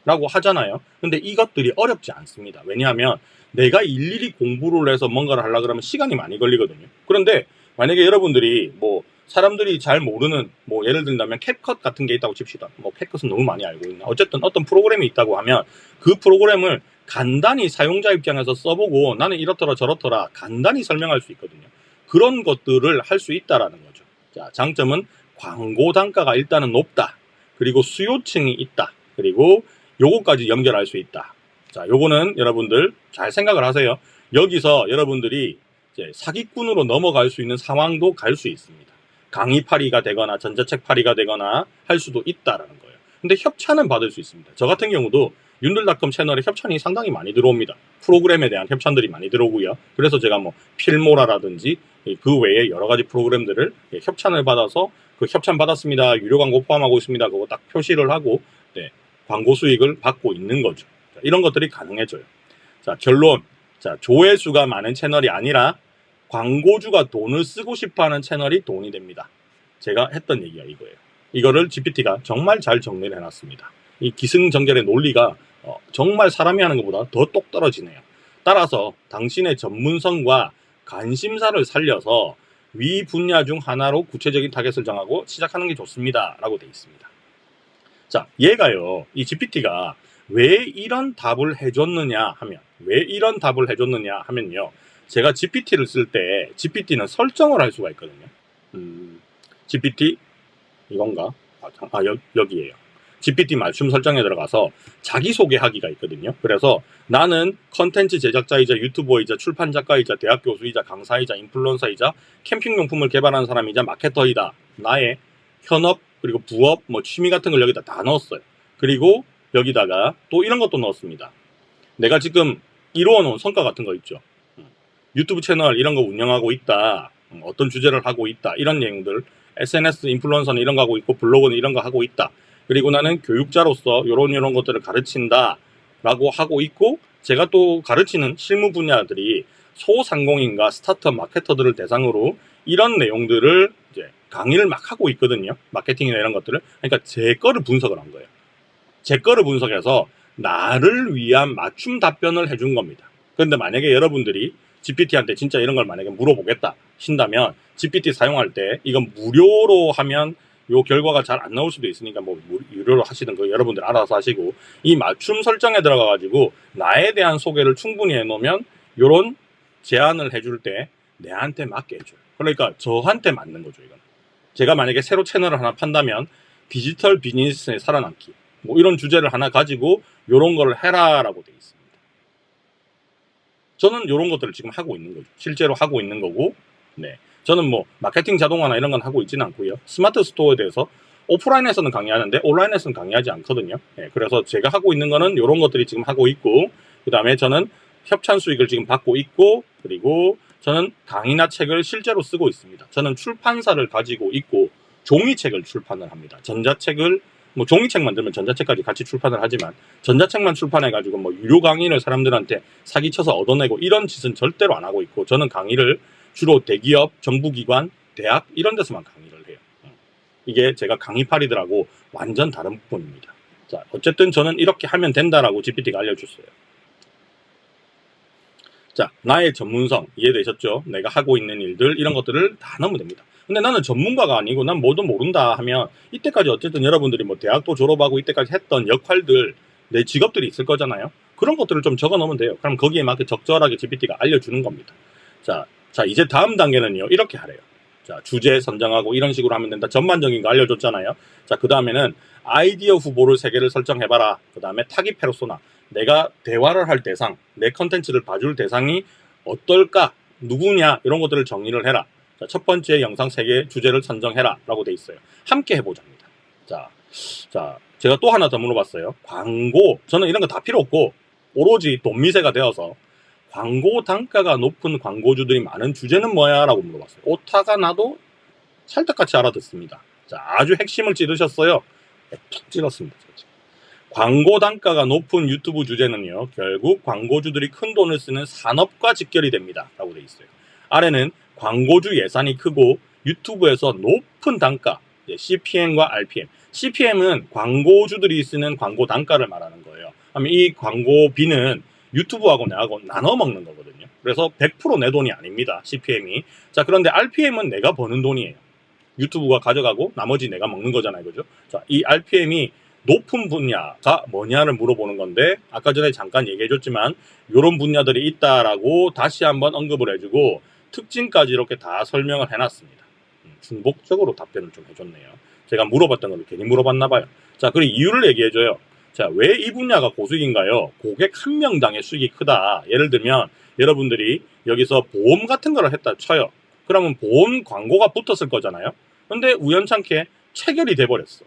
라고 하잖아요. 근데 이것들이 어렵지 않습니다. 왜냐하면 내가 일일이 공부를 해서 뭔가를 하려고 그러면 시간이 많이 걸리거든요. 그런데 만약에 여러분들이 뭐 사람들이 잘 모르는 뭐 예를 든다면 캡컷 같은 게 있다고 칩시다. 뭐 캡컷은 너무 많이 알고 있나. 어쨌든 어떤 프로그램이 있다고 하면 그 프로그램을 간단히 사용자 입장에서 써보고 나는 이렇더라 저렇더라 간단히 설명할 수 있거든요. 그런 것들을 할 수 있다라는 거죠. 자, 장점은 광고 단가가 일단은 높다. 그리고 수요층이 있다. 그리고 요거까지 연결할 수 있다. 자, 요거는 여러분들 잘 생각을 하세요. 여기서 여러분들이 이제 사기꾼으로 넘어갈 수 있는 상황도 갈 수 있습니다. 강의파리가 되거나 전자책 파리가 되거나 할 수도 있다라는 거예요. 근데 협찬은 받을 수 있습니다. 저 같은 경우도 윤들닷컴 채널에 협찬이 상당히 많이 들어옵니다. 프로그램에 대한 협찬들이 많이 들어오고요. 그래서 제가 뭐 필모라라든지 그 외에 여러 가지 프로그램들을 협찬을 받아서 그 협찬 받았습니다. 유료 광고 포함하고 있습니다. 그거 딱 표시를 하고 네, 광고 수익을 받고 있는 거죠. 자, 이런 것들이 가능해져요. 자, 결론. 자, 조회수가 많은 채널이 아니라 광고주가 돈을 쓰고 싶어하는 채널이 돈이 됩니다. 제가 했던 얘기가 이거예요. 이거를 GPT가 정말 잘 정리를 해놨습니다. 이 기승전결의 논리가 정말 사람이 하는 것보다 더 똑 떨어지네요. 따라서 당신의 전문성과 관심사를 살려서 위 분야 중 하나로 구체적인 타겟을 정하고 시작하는 게 좋습니다. 라고 되어 있습니다. 자, 얘가요, 이 GPT가 왜 이런 답을 해줬느냐 하면요, 제가 GPT를 쓸 때 GPT는 설정을 할 수가 있거든요. GPT 이건가? 여기에요. GPT 맞춤 설정에 들어가서 자기소개하기가 있거든요. 그래서 나는 컨텐츠 제작자이자 유튜버이자 출판작가이자 대학 교수이자 강사이자 인플루언서이자 캠핑용품을 개발하는 사람이자 마케터이다. 나의 현업 그리고 부업 뭐 취미 같은 걸 여기다 다 넣었어요. 그리고 여기다가 또 이런 것도 넣었습니다. 내가 지금 이루어놓은 성과 같은 거 있죠. 유튜브 채널 이런 거 운영하고 있다. 어떤 주제를 하고 있다. 이런 내용들. SNS 인플루언서는 이런 거 하고 있고 블로그는 이런 거 하고 있다. 그리고 나는 교육자로서 이런 것들을 가르친다 라고 하고 있고, 제가 또 가르치는 실무 분야들이 소상공인과 스타트업 마케터들을 대상으로 이런 내용들을 이제 강의를 막 하고 있거든요. 마케팅이나 이런 것들을. 그러니까 제 거를 분석을 한 거예요. 제 거를 분석해서 나를 위한 맞춤 답변을 해준 겁니다. 그런데 만약에 여러분들이 GPT한테 진짜 이런 걸 만약에 물어보겠다 신다면 GPT 사용할 때 이건 무료로 하면 요 결과가 잘 안 나올 수도 있으니까 뭐 유료로 하시는 거 여러분들 알아서 하시고, 이 맞춤 설정에 들어가 가지고 나에 대한 소개를 충분히 해놓으면 요런 제안을 해줄 때 내한테 맞게 해줘요. 그러니까 저한테 맞는 거죠. 이건 제가 만약에 새로 채널을 하나 판다면 디지털 비즈니스에 살아남기 뭐 이런 주제를 하나 가지고 요런 걸 해라라고 돼 있습니다. 저는 요런 것들을 지금 하고 있는 거죠. 실제로 하고 있는 거고, 네. 저는 뭐 마케팅 자동화나 이런 건 하고 있지는 않고요. 스마트 스토어에 대해서 오프라인에서는 강의하는데 온라인에서는 강의하지 않거든요. 네, 그래서 제가 하고 있는 거는 이런 것들이 지금 하고 있고, 그 다음에 저는 협찬 수익을 지금 받고 있고, 그리고 저는 강의나 책을 실제로 쓰고 있습니다. 저는 출판사를 가지고 있고 종이책을 출판을 합니다. 전자책을 뭐 종이책 만들면 전자책까지 같이 출판을 하지만 전자책만 출판해가지고 뭐 유료 강의를 사람들한테 사기쳐서 얻어내고 이런 짓은 절대로 안 하고 있고, 저는 강의를 주로 대기업, 정부기관, 대학 이런 데서만 강의를 해요. 이게 제가 강의파리들하고 완전 다른 부분입니다. 자, 어쨌든 저는 이렇게 하면 된다라고 GPT가 알려줬어요. 자, 나의 전문성 이해되셨죠? 내가 하고 있는 일들 이런 것들을 다 넣으면 됩니다. 근데 나는 전문가가 아니고 난 뭐도 모른다 하면 이때까지 어쨌든 여러분들이 뭐 대학도 졸업하고 이때까지 했던 역할들, 내 직업들이 있을 거잖아요. 그런 것들을 좀 적어 놓으면 돼요. 그럼 거기에 맞게 적절하게 GPT가 알려주는 겁니다. 자, 이제 다음 단계는요, 이렇게 하래요. 자, 주제 선정하고 이런 식으로 하면 된다. 전반적인 거 알려줬잖아요. 자, 그 다음에는 아이디어 후보를 3개를 설정해봐라. 그 다음에 타깃 페르소나. 내가 대화를 할 대상, 내 컨텐츠를 봐줄 대상이 어떨까? 누구냐? 이런 것들을 정리를 해라. 자, 첫 번째 영상 3개 주제를 선정해라. 라고 돼 있어요. 함께 해보자입니다. 자, 제가 또 하나 더 물어봤어요. 광고. 저는 이런 거 다 필요 없고, 오로지 돈 미세가 되어서 광고 단가가 높은 광고주들이 많은 주제는 뭐야? 라고 물어봤어요. 오타가 나도 찰떡같이 알아듣습니다. 자, 아주 핵심을 찌르셨어요. 툭 찔렀습니다. 광고 단가가 높은 유튜브 주제는요, 결국 광고주들이 큰 돈을 쓰는 산업과 직결이 됩니다. 라고 돼 있어요. 아래는 광고주 예산이 크고 유튜브에서 높은 단가, CPM과 RPM. CPM은 광고주들이 쓰는 광고 단가를 말하는 거예요. 그러면 이 광고비는 유튜브하고 내하고 나눠 먹는 거거든요. 그래서 100% 내 돈이 아닙니다. CPM이. 자, 그런데 RPM은 내가 버는 돈이에요. 유튜브가 가져가고 나머지 내가 먹는 거잖아요. 그죠? 자, 이 RPM이 높은 분야가 뭐냐를 물어보는 건데, 아까 전에 잠깐 얘기해줬지만 이런 분야들이 있다라고 다시 한번 언급을 해주고 특징까지 이렇게 다 설명을 해놨습니다. 중복적으로 답변을 좀 해줬네요. 제가 물어봤던 걸 괜히 물어봤나 봐요. 자, 그리고 이유를 얘기해줘요. 자, 왜 이 분야가 고수익인가요? 고객 한 명당의 수익이 크다. 예를 들면 여러분들이 여기서 보험 같은 걸 했다 쳐요. 그러면 보험 광고가 붙었을 거잖아요. 근데 우연찮게 체결이 돼버렸어.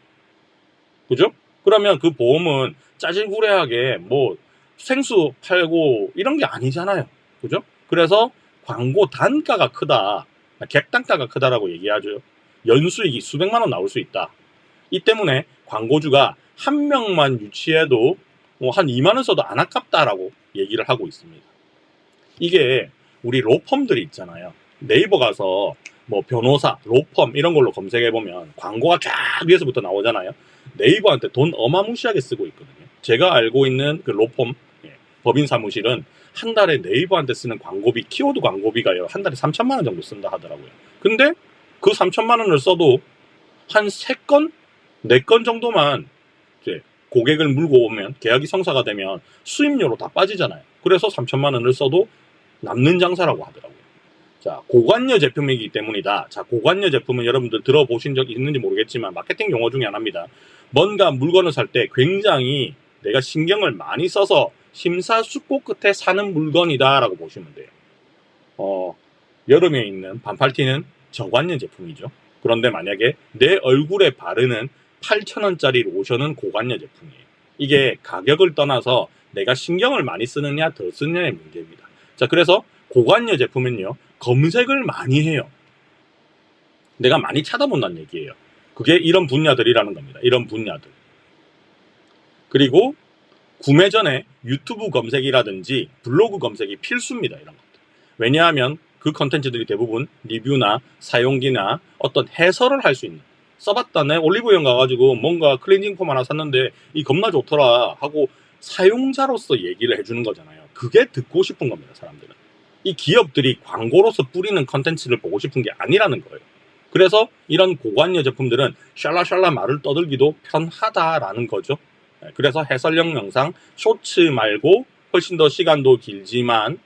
그죠? 그러면 그 보험은 짜질구레하게 뭐 생수 팔고 이런 게 아니잖아요. 그죠? 그래서 광고 단가가 크다. 객단가가 크다라고 얘기하죠. 연수익이 수백만 원 나올 수 있다. 이 때문에 광고주가 한 명만 유치해도 뭐 한 2만 원 써도 안 아깝다라고 얘기를 하고 있습니다. 이게 우리 로펌들이 있잖아요. 네이버 가서 뭐 변호사, 로펌 이런 걸로 검색해 보면 광고가 쫙 위에서부터 나오잖아요. 네이버한테 돈 어마무시하게 쓰고 있거든요. 제가 알고 있는 그 로펌 법인 사무실은 한 달에 네이버한테 쓰는 광고비, 키워드 광고비가요, 한 달에 3천만 원 정도 쓴다 하더라고요. 근데 그 3천만 원을 써도 한 3건, 4건 정도만 이제 고객을 물고 오면, 계약이 성사가 되면 수입료로 다 빠지잖아요. 그래서 3천만 원을 써도 남는 장사라고 하더라고요. 자, 고관여 제품이기 때문이다. 자, 고관여 제품은 여러분들 들어보신 적 있는지 모르겠지만 마케팅 용어 중에 하나입니다. 뭔가 물건을 살 때 굉장히 내가 신경을 많이 써서 심사숙고 끝에 사는 물건이다 라고 보시면 돼요. 여름에 입는 반팔티는 저관여 제품이죠. 그런데 만약에 내 얼굴에 바르는 8,000원짜리 로션은 고관여 제품이에요. 이게 가격을 떠나서 내가 신경을 많이 쓰느냐 덜 쓰느냐의 문제입니다. 자, 그래서 고관여 제품은요, 검색을 많이 해요. 내가 많이 찾아본다는 얘기예요. 그게 이런 분야들이라는 겁니다. 이런 분야들. 그리고 구매 전에 유튜브 검색이라든지 블로그 검색이 필수입니다. 이런 것들. 왜냐하면 그 컨텐츠들이 대부분 리뷰나 사용기나 어떤 해설을 할 수 있는, 써봤다네, 올리브영 가가지고 뭔가 클렌징 폼 하나 샀는데 이 겁나 좋더라 하고 사용자로서 얘기를 해주는 거잖아요. 그게 듣고 싶은 겁니다. 사람들은. 이 기업들이 광고로서 뿌리는 컨텐츠를 보고 싶은 게 아니라는 거예요. 그래서 이런 고관여 제품들은 샬라샬라 말을 떠들기도 편하다라는 거죠. 그래서 해설용 영상, 쇼츠 말고 훨씬 더 시간도 길지만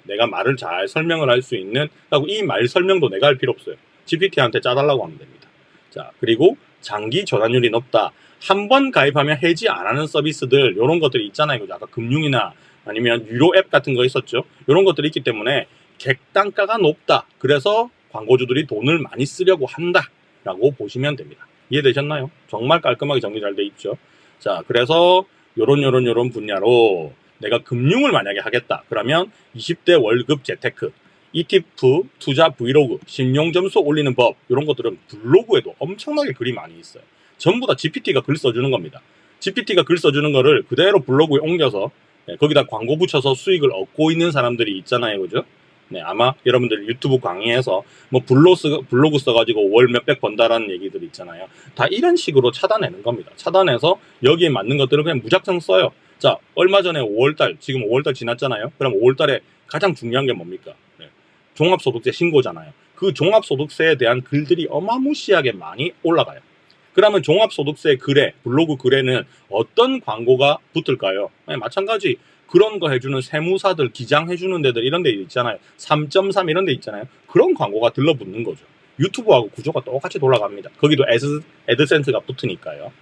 내가 말을 잘 설명을 할 수 있는, 이 말 설명도 내가 할 필요 없어요. GPT한테 짜달라고 하면 됩니다. 자, 그리고 장기 전환율이 높다. 한 번 가입하면 해지 안 하는 서비스들, 이런 것들이 있잖아요. 아까 금융이나 아니면 유료 앱 같은 거 있었죠. 이런 것들이 있기 때문에 객단가가 높다. 그래서 광고주들이 돈을 많이 쓰려고 한다 라고 보시면 됩니다. 이해되셨나요? 정말 깔끔하게 정리 잘 돼 있죠. 자, 그래서 요런 분야로 내가 금융을 만약에 하겠다. 그러면 20대 월급 재테크, ETF, 투자 브이로그, 신용점수 올리는 법, 이런 것들은 블로그에도 엄청나게 글이 많이 있어요. 전부 다 GPT가 글 써주는 겁니다. GPT가 글 써주는 거를 그대로 블로그에 옮겨서 거기다 광고 붙여서 수익을 얻고 있는 사람들이 있잖아요. 그죠? 네, 아마 여러분들 유튜브 강의에서 뭐 블로그 써가지고 월 몇백 번다라는 얘기들 있잖아요. 다 이런 식으로 찾아내는 겁니다. 찾아내서 여기에 맞는 것들을 그냥 무작정 써요. 자, 얼마 전에 5월달, 지금 5월달 지났잖아요. 그럼 5월달에 가장 중요한 게 뭡니까? 종합소득세 신고잖아요. 그 종합소득세에 대한 글들이 어마무시하게 많이 올라가요. 그러면 종합소득세 글에, 블로그 글에는 어떤 광고가 붙을까요? 마찬가지 그런 거 해주는 세무사들, 기장해주는 데들, 이런 데 있잖아요. 3.3 이런 데 있잖아요. 그런 광고가 들러붙는 거죠. 유튜브하고 구조가 똑같이 돌아갑니다. 거기도 애드센스가 붙으니까요.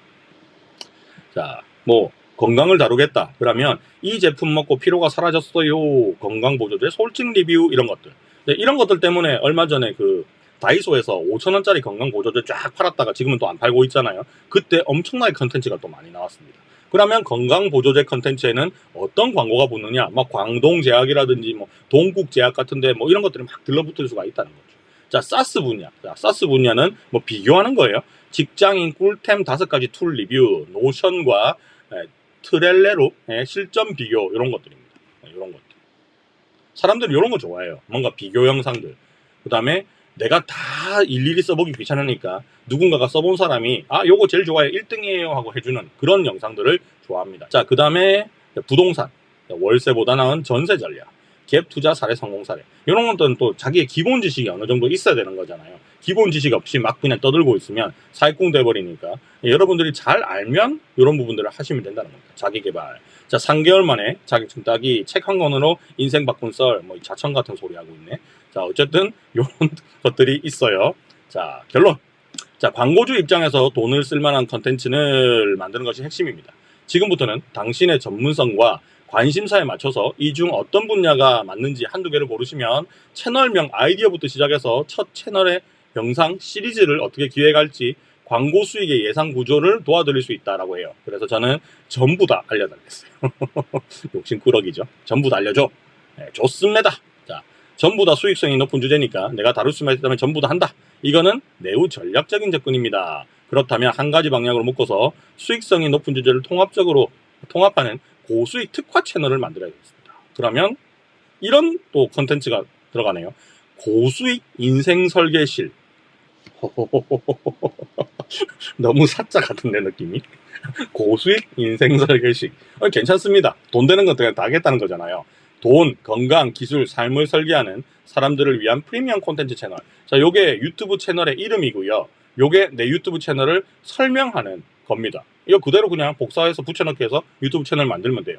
자, 뭐 건강을 다루겠다. 그러면 이 제품 먹고 피로가 사라졌어요. 건강보조제, 솔직 리뷰, 이런 것들. 이런 것들 때문에 얼마 전에 그 다이소에서 5,000원짜리 건강보조제 쫙 팔았다가 지금은 또 안 팔고 있잖아요. 그때 엄청나게 컨텐츠가 또 많이 나왔습니다. 그러면 건강보조제 컨텐츠에는 어떤 광고가 붙느냐? 막 광동제약이라든지 뭐 동국제약 같은데 뭐 이런 것들이 막 들러붙을 수가 있다는 거죠. 자, 사스 분야. 자, 사스 분야는 뭐 비교하는 거예요. 직장인 꿀템 5가지 툴 리뷰, 노션과 트렐레로 실전 비교, 이런 것들입니다. 이런 것들. 사람들이 이런 거 좋아해요. 뭔가 비교 영상들. 그 다음에 내가 다 일일이 써보기 귀찮으니까 누군가가 써본 사람이 요거 제일 좋아요, 1등이에요 하고 해주는 그런 영상들을 좋아합니다. 자, 그 다음에 부동산, 월세보다 나은 전세 전략, 갭 투자 사례, 성공 사례, 이런 것들은 또 자기의 기본 지식이 어느 정도 있어야 되는 거잖아요. 기본 지식 없이 막 그냥 떠들고 있으면 사기꾼 돼버리니까 여러분들이 잘 알면 이런 부분들을 하시면 된다는 겁니다. 자기 개발. 자, 3개월 만에 자격증 따기, 책 한 권으로 인생 바꾼 썰, 뭐 자천 같은 소리 하고 있네. 자, 어쨌든 이런 것들이 있어요. 자, 결론. 자, 광고주 입장에서 돈을 쓸 만한 컨텐츠를 만드는 것이 핵심입니다. 지금부터는 당신의 전문성과 관심사에 맞춰서 이 중 어떤 분야가 맞는지 한두 개를 고르시면 채널명 아이디어부터 시작해서 첫 채널의 영상 시리즈를 어떻게 기획할지 광고 수익의 예상 구조를 도와드릴 수 있다라고 해요. 그래서 저는 전부 다 알려달랬어요. 욕심꾸러기죠. 전부 다 알려줘. 네, 좋습니다. 자, 전부 다 수익성이 높은 주제니까 내가 다룰 수만 있다면 전부 다 한다. 이거는 매우 전략적인 접근입니다. 그렇다면 한 가지 방향으로 묶어서 수익성이 높은 주제를 통합적으로 통합하는 고수익 특화 채널을 만들어야겠습니다. 그러면 이런 또 컨텐츠가 들어가네요. 고수익 인생 설계실. 너무 사짜 같은데 느낌이. 고수익 인생 설계식. 괜찮습니다. 돈 되는 건 그냥 다 하겠다는 거잖아요. 돈, 건강, 기술, 삶을 설계하는 사람들을 위한 프리미엄 콘텐츠 채널. 자, 요게 유튜브 채널의 이름이고요. 요게 내 유튜브 채널을 설명하는 겁니다. 이거 그대로 그냥 복사해서 붙여넣기 해서 유튜브 채널 만들면 돼요.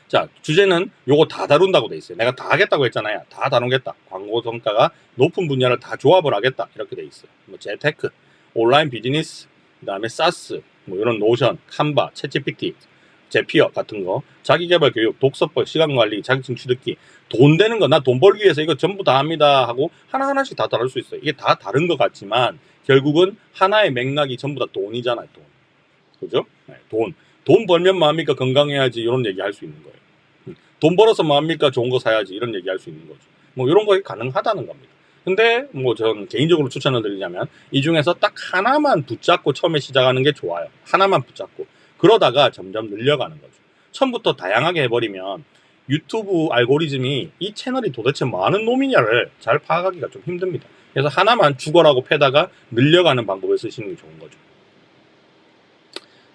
자, 주제는 요거 다 다룬다고 돼 있어요. 내가 다 하겠다고 했잖아요. 다 다루겠다. 광고 성과가 높은 분야를 다 조합을 하겠다. 이렇게 돼 있어요. 뭐 재테크, 온라인 비즈니스, 그다음에 사스, 뭐 이런 노션, 칸바, 챗GPT, 제피어 같은 거, 자기개발 교육, 독서법, 시간관리, 자격증 취득기, 돈 되는 거, 나 돈 벌기 위해서 이거 전부 다 합니다 하고 하나하나씩 다 다룰 수 있어요. 이게 다 다른 것 같지만 결국은 하나의 맥락이 전부 다 돈이잖아요. 돈. 그죠? 네, 돈. 돈 벌면 뭐합니까? 건강해야지 이런 얘기 할 수 있는 거예요. 돈 벌어서 뭐합니까? 좋은 거 사야지 이런 얘기 할 수 있는 거죠. 뭐 이런 거 가능하다는 겁니다. 근데 뭐 전 개인적으로 추천을 드리자면 이 중에서 딱 하나만 붙잡고 처음에 시작하는 게 좋아요. 하나만 붙잡고 그러다가 점점 늘려가는 거죠. 처음부터 다양하게 해버리면 유튜브 알고리즘이 이 채널이 도대체 뭐 하는 놈이냐를 잘 파악하기가 좀 힘듭니다. 그래서 하나만 죽어라고 패다가 늘려가는 방법을 쓰시는 게 좋은 거죠.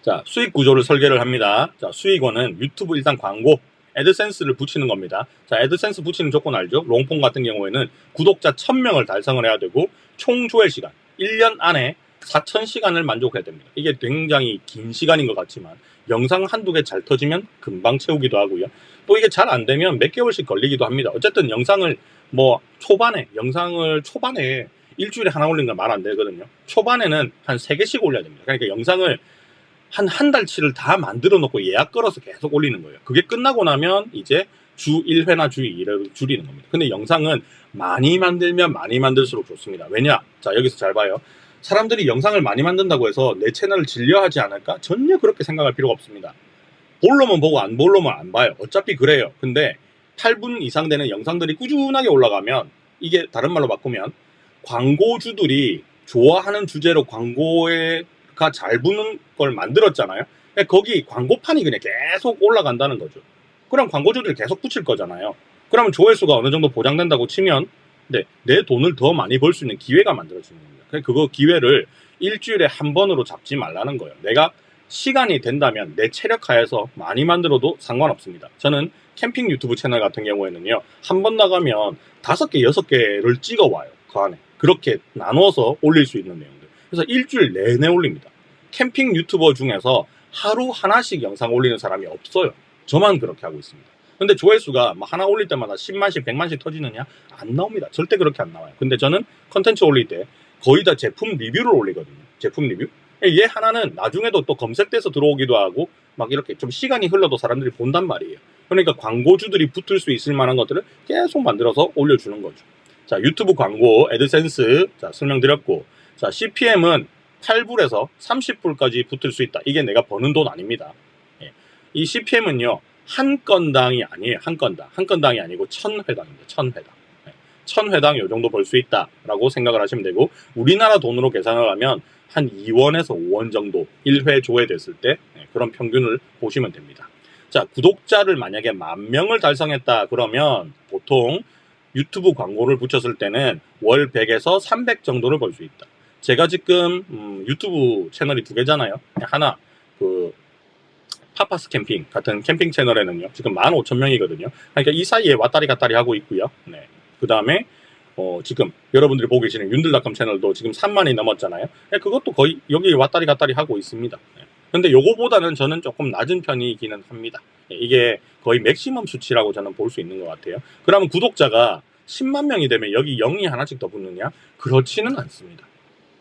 자, 수익 구조를 설계를 합니다. 자, 수익원은 유튜브 일단 광고, 애드센스를 붙이는 겁니다. 자, 애드센스 붙이는 조건 알죠? 롱폼 같은 경우에는 구독자 1000명을 달성을 해야 되고 총 조회 시간 1년 안에 4000시간을 만족해야 됩니다. 이게 굉장히 긴 시간인 것 같지만 영상 한두 개 잘 터지면 금방 채우기도 하고요. 또 이게 잘 안 되면 몇 개월씩 걸리기도 합니다. 어쨌든 영상을 초반에 일주일에 하나 올리는 건 말 안 되거든요. 초반에는 한 3개씩 올려야 됩니다. 그러니까 영상을 한 달치를 다 만들어 놓고 예약 걸어서 계속 올리는 거예요. 그게 끝나고 나면 이제 주 1회나 주 2회를 줄이는 겁니다. 근데 영상은 많이 만들면 많이 만들수록 좋습니다. 왜냐? 자, 여기서 잘 봐요. 사람들이 영상을 많이 만든다고 해서 내 채널을 질려하지 않을까? 전혀 그렇게 생각할 필요가 없습니다. 볼로만 보고 안 볼로만 안 봐요. 어차피 그래요. 근데 8분 이상 되는 영상들이 꾸준하게 올라가면 이게 다른 말로 바꾸면 광고주들이 좋아하는 주제로 광고가 잘 붙는 걸 만들었잖아요. 거기 광고판이 그냥 계속 올라간다는 거죠. 그럼 광고주들이 계속 붙일 거잖아요. 그러면 조회수가 어느 정도 보장된다고 치면 내 돈을 더 많이 벌 수 있는 기회가 만들어지는 겁니다. 그거 기회를 일주일에 한 번으로 잡지 말라는 거예요. 내가 시간이 된다면 내 체력 하에서 많이 만들어도 상관없습니다. 저는 캠핑 유튜브 채널 같은 경우에는요, 한 번 나가면 5개, 6개를 찍어와요. 그 안에. 그렇게 나눠서 올릴 수 있는 내용들. 그래서 일주일 내내 올립니다. 캠핑 유튜버 중에서 하루 하나씩 영상 올리는 사람이 없어요. 저만 그렇게 하고 있습니다. 근데 조회수가 하나 올릴 때마다 10만씩, 100만씩 터지느냐? 안 나옵니다. 절대 그렇게 안 나와요. 근데 저는 컨텐츠 올릴 때 거의 다 제품 리뷰를 올리거든요. 제품 리뷰? 얘 하나는 나중에도 또 검색돼서 들어오기도 하고 막 이렇게 좀 시간이 흘러도 사람들이 본단 말이에요. 그러니까 광고주들이 붙을 수 있을 만한 것들을 계속 만들어서 올려주는 거죠. 자, 유튜브 광고, 애드센스, 자, 설명드렸고, 자, CPM은 8불에서 30불까지 붙을 수 있다. 이게 내가 버는 돈 아닙니다. 예. 이 CPM은요, 한 건당이 아니에요. 한 건당이 아니고 1000회당입니다. 1000회당. 1000회당 요 정도 벌 수 있다라고 생각을 하시면 되고, 우리나라 돈으로 계산을 하면 한 2원에서 5원 정도 1회 조회됐을 때 그런 평균을 보시면 됩니다. 자, 구독자를 만약에 10,000명을 달성했다 그러면 보통 유튜브 광고를 붙였을 때는 월 100에서 300 정도를 벌 수 있다. 제가 지금 유튜브 채널이 2개잖아요. 하나 파파스 캠핑 같은 캠핑 채널에는요, 지금 15,000명이거든요. 그러니까 이 사이에 왔다리 갔다리 하고 있고요. 네. 그 다음에 지금 여러분들이 보고 계시는 윤들닷컴 채널도 지금 3만이 넘었잖아요. 그것도 거의 여기 왔다리 갔다리 하고 있습니다. 근데 요거보다는 저는 조금 낮은 편이기는 합니다. 이게 거의 맥시멈 수치라고 저는 볼 수 있는 것 같아요. 그러면 구독자가 10만 명이 되면 여기 0이 하나씩 더 붙느냐? 그렇지는 않습니다.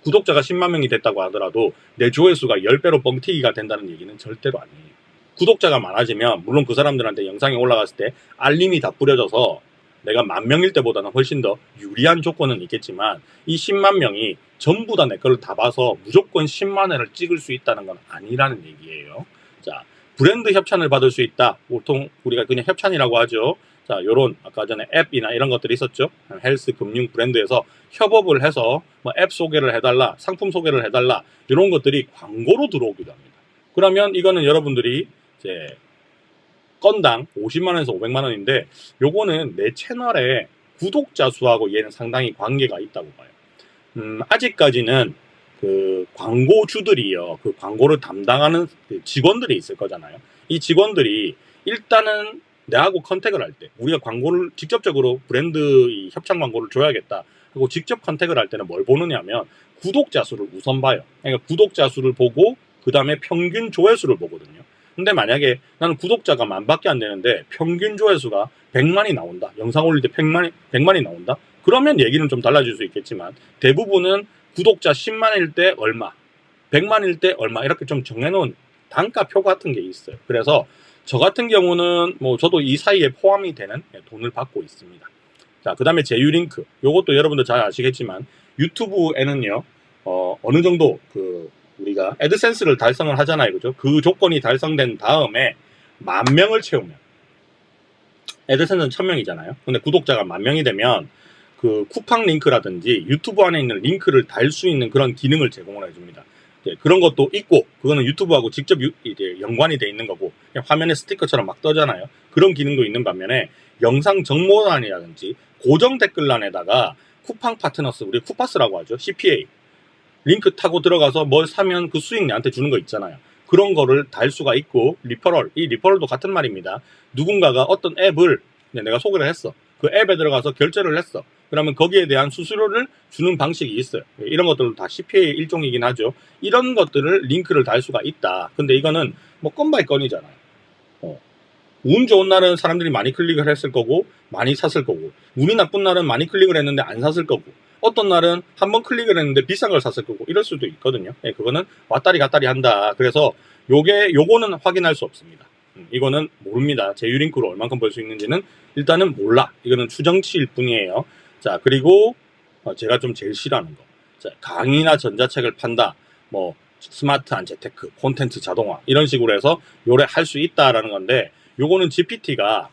구독자가 10만 명이 됐다고 하더라도 내 조회수가 10배로 뻥튀기가 된다는 얘기는 절대로 아니에요. 구독자가 많아지면 물론 그 사람들한테 영상이 올라갔을 때 알림이 다 뿌려져서 내가 10,000명일 때보다는 훨씬 더 유리한 조건은 있겠지만 이 10만 명이 전부 다 내 거를 다 봐서 무조건 10만 회를 찍을 수 있다는 건 아니라는 얘기예요. 자, 브랜드 협찬을 받을 수 있다. 보통 우리가 그냥 협찬이라고 하죠. 자, 요런 아까 전에 앱이나 이런 것들이 있었죠. 헬스 금융 브랜드에서 협업을 해서 뭐 앱 소개를 해달라, 상품 소개를 해달라 이런 것들이 광고로 들어오기도 합니다. 그러면 이거는 여러분들이 이제 건당 50만 원에서 500만 원인데 요거는 내 채널의 구독자 수하고 얘는 상당히 관계가 있다고 봐요. 아직까지는 그 광고주들이요, 그 광고를 담당하는 그 직원들이 있을 거잖아요. 이 직원들이 일단은 내하고 컨택을 할 때 우리가 광고를 직접적으로 브랜드 이 협찬 광고를 줘야겠다 하고 직접 컨택을 할 때는 뭘 보느냐면 구독자 수를 우선 봐요. 그러니까 구독자 수를 보고 그 다음에 평균 조회수를 보거든요. 근데 만약에 나는 구독자가 10,000밖에 안 되는데 평균 조회수가 100만이 나온다. 영상 올릴 때 100만이 나온다. 그러면 얘기는 좀 달라질 수 있겠지만 대부분은 구독자 10만일 때 얼마, 100만일 때 얼마 이렇게 좀 정해놓은 단가표 같은 게 있어요. 그래서 저 같은 경우는 뭐 저도 이 사이에 포함이 되는 돈을 받고 있습니다. 자, 그 다음에 제휴링크. 요것도 여러분들 잘 아시겠지만 유튜브에는요, 어느 정도 그 우리가 애드센스를 달성을 하잖아요. 그죠? 그 조건이 달성된 다음에 10,000명을 채우면 애드센스는 1,000명이잖아요. 근데 구독자가 10,000명이 되면 그 쿠팡 링크라든지 유튜브 안에 있는 링크를 달 수 있는 그런 기능을 제공을 해줍니다. 그런 것도 있고 그거는 유튜브하고 직접 이제 연관이 돼 있는 거고 그냥 화면에 스티커처럼 막 떠잖아요. 그런 기능도 있는 반면에 영상 정보란이라든지 고정 댓글란에다가 쿠팡 파트너스, 우리 쿠파스라고 하죠. CPA 링크 타고 들어가서 뭘 사면 그 수익 내한테 주는 거 있잖아요. 그런 거를 달 수가 있고 리퍼럴, 이 리퍼럴도 같은 말입니다. 누군가가 어떤 앱을 내가 소개를 했어. 그 앱에 들어가서 결제를 했어. 그러면 거기에 대한 수수료를 주는 방식이 있어요. 이런 것들도 다 CPA 일종이긴 하죠. 이런 것들을 링크를 달 수가 있다. 근데 이거는 뭐 건 바이 건이잖아요. 운 좋은 날은 사람들이 많이 클릭을 했을 거고 많이 샀을 거고, 운이 나쁜 날은 많이 클릭을 했는데 안 샀을 거고, 어떤 날은 한번 클릭을 했는데 비싼 걸 샀을 거고 이럴 수도 있거든요. 그거는 왔다리 갔다리 한다. 그래서 요거는 확인할 수 없습니다. 이거는 모릅니다. 제휴링크로 얼만큼 벌 수 있는지는 일단은 몰라. 이거는 추정치일 뿐이에요. 자, 그리고 제가 좀 제일 싫어하는 거. 자, 강의나 전자책을 판다. 뭐 스마트한 재테크, 콘텐츠 자동화 이런 식으로 해서 요래 할 수 있다라는 건데, 요거는 GPT가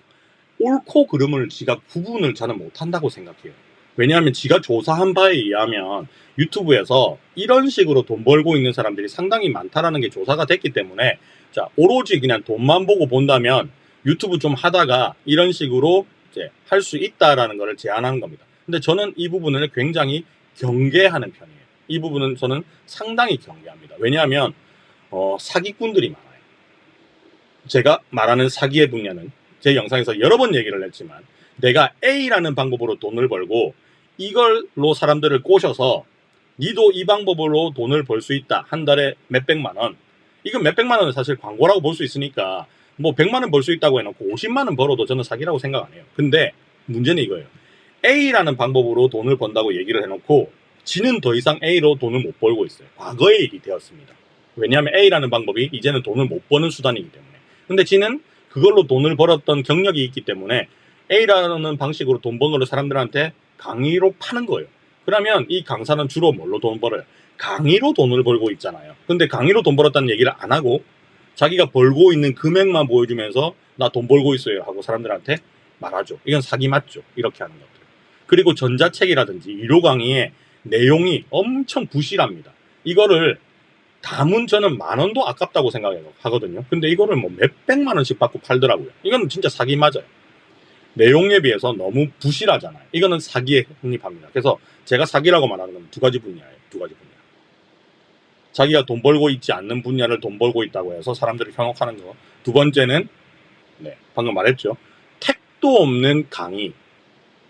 옳고 그름을 지가 구분을 저는 못한다고 생각해요. 왜냐하면 지가 조사한 바에 의하면 유튜브에서 이런 식으로 돈 벌고 있는 사람들이 상당히 많다라는 게 조사가 됐기 때문에, 자, 오로지 그냥 돈만 보고 본다면 유튜브 좀 하다가 이런 식으로 이제 할 수 있다라는 것을 제안하는 겁니다. 근데 저는 이 부분을 굉장히 경계하는 편이에요. 이 부분은 저는 상당히 경계합니다. 왜냐하면 사기꾼들이 많아요. 제가 말하는 사기의 분야는 제 영상에서 여러 번 얘기를 했지만, 내가 A라는 방법으로 돈을 벌고 이걸로 사람들을 꼬셔서 니도 이 방법으로 돈을 벌 수 있다. 한 달에 몇백만 원. 이건 몇백만 원은 사실 광고라고 볼 수 있으니까 뭐 100만 원 벌 수 있다고 해놓고 50만 원 벌어도 저는 사기라고 생각 안 해요. 근데 문제는 이거예요. A라는 방법으로 돈을 번다고 얘기를 해놓고 지는 더 이상 A로 돈을 못 벌고 있어요. 과거의 일이 되었습니다. 왜냐하면 A라는 방법이 이제는 돈을 못 버는 수단이기 때문에. 근데 지는 그걸로 돈을 벌었던 경력이 있기 때문에 A라는 방식으로 돈 버는 걸 사람들한테 강의로 파는 거예요. 그러면 이 강사는 주로 뭘로 돈 벌어요? 강의로 돈을 벌고 있잖아요. 근데 강의로 돈 벌었다는 얘기를 안 하고 자기가 벌고 있는 금액만 보여주면서 나 돈 벌고 있어요 하고 사람들한테 말하죠. 이건 사기 맞죠? 이렇게 하는 것들. 그리고 전자책이라든지 유료 강의의 내용이 엄청 부실합니다. 이거를 담은 저는 10,000원도 아깝다고 생각하거든요. 근데 이거를 뭐 몇백만 원씩 받고 팔더라고요. 이건 진짜 사기 맞아요. 내용에 비해서 너무 부실하잖아요. 이거는 사기에 성립합니다. 그래서 제가 사기라고 말하는 건 두 가지 분야예요. 두 가지 분야. 자기가 돈 벌고 있지 않는 분야를 돈 벌고 있다고 해서 사람들을 현혹하는 거. 두 번째는 방금 말했죠. 택도 없는 강의,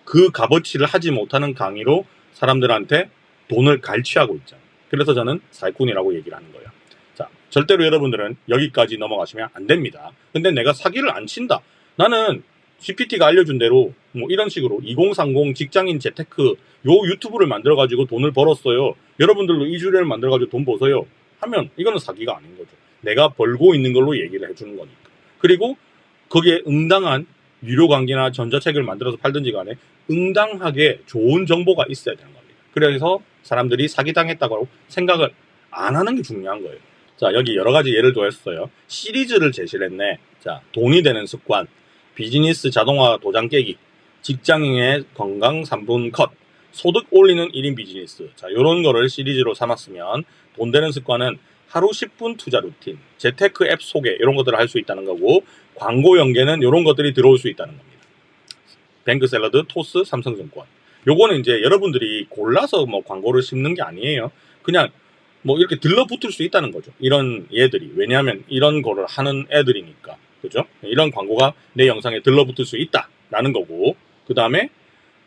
그 값어치를 하지 못하는 강의로 사람들한테 돈을 갈취하고 있잖아요. 그래서 저는 사기꾼이라고 얘기를 하는 거예요. 자, 절대로 여러분들은 여기까지 넘어가시면 안 됩니다. 근데 내가 사기를 안 친다. 나는 GPT가 알려준 대로 뭐 이런 식으로 2030 직장인 재테크 요 유튜브를 만들어 가지고 돈을 벌었어요. 여러분들도 이 주제를 만들어 가지고 돈 버세요. 하면 이거는 사기가 아닌 거죠. 내가 벌고 있는 걸로 얘기를 해주는 거니까. 그리고 거기에 응당한 유료 강의나 전자책을 만들어서 팔든지 간에 응당하게 좋은 정보가 있어야 되는 겁니다. 그래서 사람들이 사기당했다고 생각을 안 하는 게 중요한 거예요. 자, 여기 여러 가지 예를 들었어요. 시리즈를 제시를 했네. 자, 돈이 되는 습관, 비즈니스 자동화 도장 깨기, 직장인의 건강 3분 컷, 소득 올리는 1인 비즈니스. 자, 요런 거를 시리즈로 삼았으면 돈 되는 습관은 하루 10분 투자 루틴, 재테크 앱 소개 이런 것들을 할 수 있다는 거고, 광고 연계는 이런 것들이 들어올 수 있다는 겁니다. 뱅크 샐러드, 토스, 삼성증권. 요거는 이제 여러분들이 골라서 뭐 광고를 심는 게 아니에요. 그냥 뭐 이렇게 들러붙을 수 있다는 거죠. 이런 얘들이. 왜냐하면 이런 거를 하는 애들이니까. 그죠? 이런 광고가 내 영상에 들러붙을 수 있다라는 거고, 그 다음에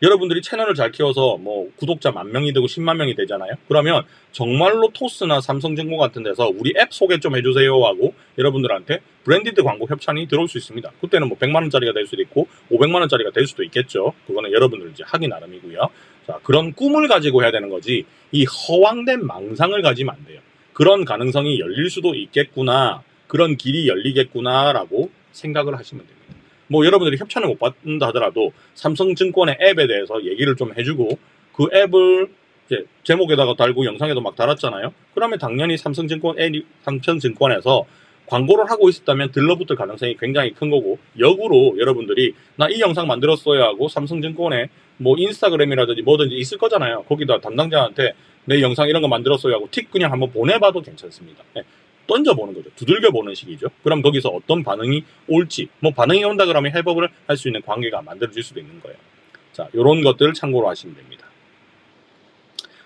여러분들이 채널을 잘 키워서 뭐 구독자 10,000명이 되고 10만 명이 되잖아요. 그러면 정말로 토스나 삼성증권 같은 데서 우리 앱 소개 좀 해주세요 하고 여러분들한테 브랜디드 광고 협찬이 들어올 수 있습니다. 그때는 뭐 100만 원짜리가 될 수도 있고 500만 원짜리가 될 수도 있겠죠. 그거는 여러분들 이제 하기 나름이고요. 자, 그런 꿈을 가지고 해야 되는 거지 이 허황된 망상을 가지면 안 돼요. 그런 가능성이 열릴 수도 있겠구나, 그런 길이 열리겠구나라고 생각을 하시면 됩니다. 뭐 여러분들이 협찬을 못 받는다 하더라도 삼성증권의 앱에 대해서 얘기를 좀 해주고 그 앱을 이제 제목에다가 달고 영상에도 막 달았잖아요. 그러면 당연히 삼성증권에서 광고를 하고 있었다면 들러붙을 가능성이 굉장히 큰 거고, 역으로 여러분들이 나 이 영상 만들었어요 하고 삼성증권에 뭐 인스타그램이라든지 뭐든지 있을 거잖아요. 거기다 담당자한테 내 영상 이런 거 만들었어요 하고 틱 그냥 한번 보내봐도 괜찮습니다. 네. 던져보는 거죠. 두들겨보는 식이죠. 그럼 거기서 어떤 반응이 올지, 뭐 반응이 온다 그러면 협업을 할 수 있는 관계가 만들어질 수도 있는 거예요. 자, 요런 것들을 참고로 하시면 됩니다.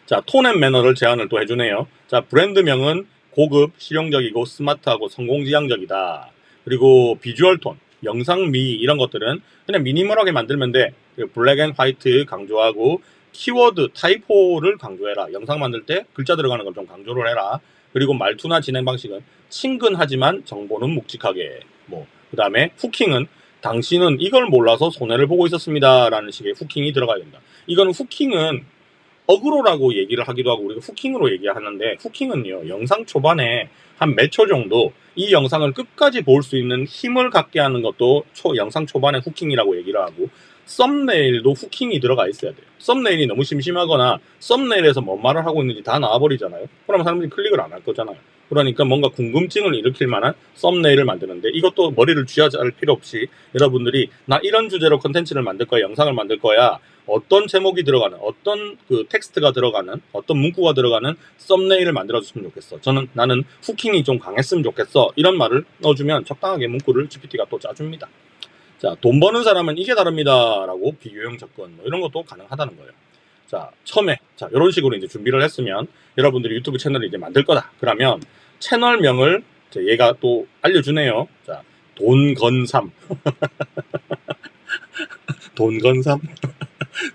자, 톤 앤 매너를 제안을 또 해주네요. 자, 브랜드명은 고급, 실용적이고 스마트하고 성공지향적이다. 그리고 비주얼 톤, 영상미 이런 것들은 그냥 미니멀하게 만들면 돼. 블랙 앤 화이트 강조하고 키워드, 타이포를 강조해라. 영상 만들 때 글자 들어가는 걸 좀 강조를 해라. 그리고 말투나 진행 방식은 친근하지만 정보는 묵직하게. 뭐, 그 다음에 후킹은 당신은 이걸 몰라서 손해를 보고 있었습니다. 라는 식의 후킹이 들어가야 된다. 이거는 후킹은 어그로라고 얘기를 하기도 하고 우리가 후킹으로 얘기하는데, 후킹은요, 영상 초반에 한 몇 초 정도 이 영상을 끝까지 볼 수 있는 힘을 갖게 하는 것도 영상 초반에 후킹이라고 얘기를 하고, 썸네일도 후킹이 들어가 있어야 돼요. 썸네일이 너무 심심하거나 썸네일에서 뭔 말을 하고 있는지 다 나와버리잖아요. 그러면 사람들이 클릭을 안 할 거잖아요. 그러니까 뭔가 궁금증을 일으킬 만한 썸네일을 만드는데, 이것도 머리를 쥐어짤 필요 없이 여러분들이 나 이런 주제로 컨텐츠를 만들 거야, 영상을 만들 거야, 어떤 제목이 들어가는, 어떤 그 텍스트가 들어가는, 어떤 문구가 들어가는 썸네일을 만들어줬으면 좋겠어. 나는 후킹이 좀 강했으면 좋겠어. 이런 말을 넣어주면 적당하게 문구를 GPT가 또 짜줍니다. 자, 돈 버는 사람은 이게 다릅니다. 라고 비교형 접근, 뭐 이런 것도 가능하다는 거예요. 자, 처음에, 자, 이런 식으로 이제 준비를 했으면 여러분들이 유튜브 채널을 이제 만들 거다. 그러면 채널명을 얘가 또 알려주네요. 자, 돈건삼. 돈건삼.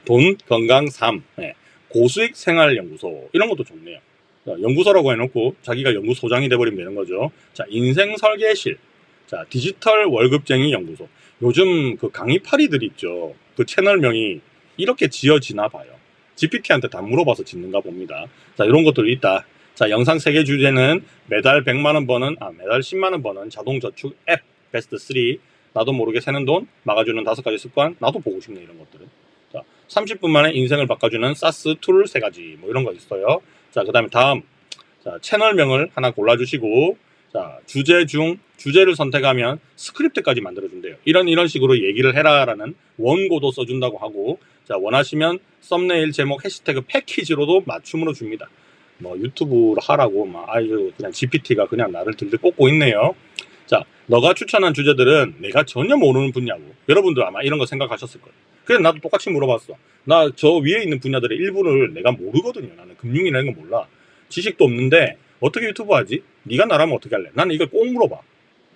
돈, 건강, 삶. 네. 고수익 생활연구소. 이런 것도 좋네요. 자, 연구소라고 해놓고 자기가 연구소장이 돼버리면 되는 거죠. 자, 인생 설계실. 자, 디지털 월급쟁이 연구소. 요즘 그 강의파리들 있죠. 그 채널명이 이렇게 지어지나 봐요. GPT한테 다 물어봐서 짓는가 봅니다. 자, 이런 것들이 있다. 자, 영상 3개 주제는 매달 100만원 버는, 매달 10만원 버는 자동저축 앱 베스트 3. 나도 모르게 새는 돈, 막아주는 5가지 습관. 나도 보고 싶네, 이런 것들은. 자, 30분 만에 인생을 바꿔주는 사스 툴 3가지. 뭐 이런 거 있어요. 자, 그 다음에 다음. 자, 채널명을 하나 골라주시고, 자, 주제를 선택하면 스크립트까지 만들어준대요. 이런 식으로 얘기를 해라라는 원고도 써준다고 하고, 자, 원하시면 썸네일 제목 해시태그 패키지로도 맞춤으로 줍니다. 뭐 유튜브를 하라고 막 아유 그냥 GPT가 그냥 나를 들들 꽂고 있네요. 자, 너가 추천한 주제들은 내가 전혀 모르는 분야고, 여러분도 아마 이런 거 생각하셨을 거예요. 그래서 나도 똑같이 물어봤어. 나 저 위에 있는 분야들의 일부를 내가 모르거든요. 나는 금융이라는 거 몰라. 지식도 없는데 어떻게 유튜브 하지? 네가 나라면 어떻게 할래? 나는 이걸 꼭 물어봐.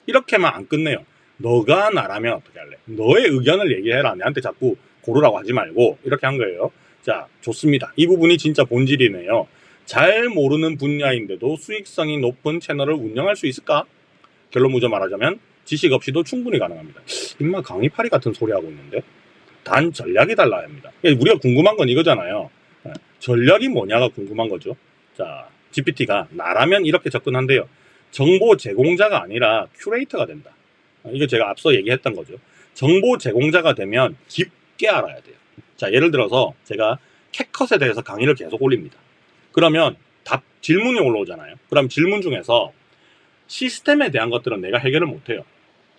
이렇게만 안 끝내요. 너가 나라면 어떻게 할래? 너의 의견을 얘기해라. 내한테 자꾸 고르라고 하지 말고. 이렇게 한 거예요. 자, 좋습니다. 이 부분이 진짜 본질이네요. 잘 모르는 분야인데도 수익성이 높은 채널을 운영할 수 있을까? 결론 먼저 말하자면 지식 없이도 충분히 가능합니다. 임마 강의파리 같은 소리 하고 있는데 단 전략이 달라야 합니다. 우리가 궁금한 건 이거잖아요. 전략이 뭐냐가 궁금한 거죠. 자, GPT가 나라면 이렇게 접근한대요. 정보 제공자가 아니라 큐레이터가 된다. 이거 제가 앞서 얘기했던 거죠. 정보 제공자가 되면 깊게 알아야 돼요. 자, 예를 들어서 제가 캣컷에 대해서 강의를 계속 올립니다. 그러면 질문이 올라오잖아요. 그럼 질문 중에서 시스템에 대한 것들은 내가 해결을 못해요.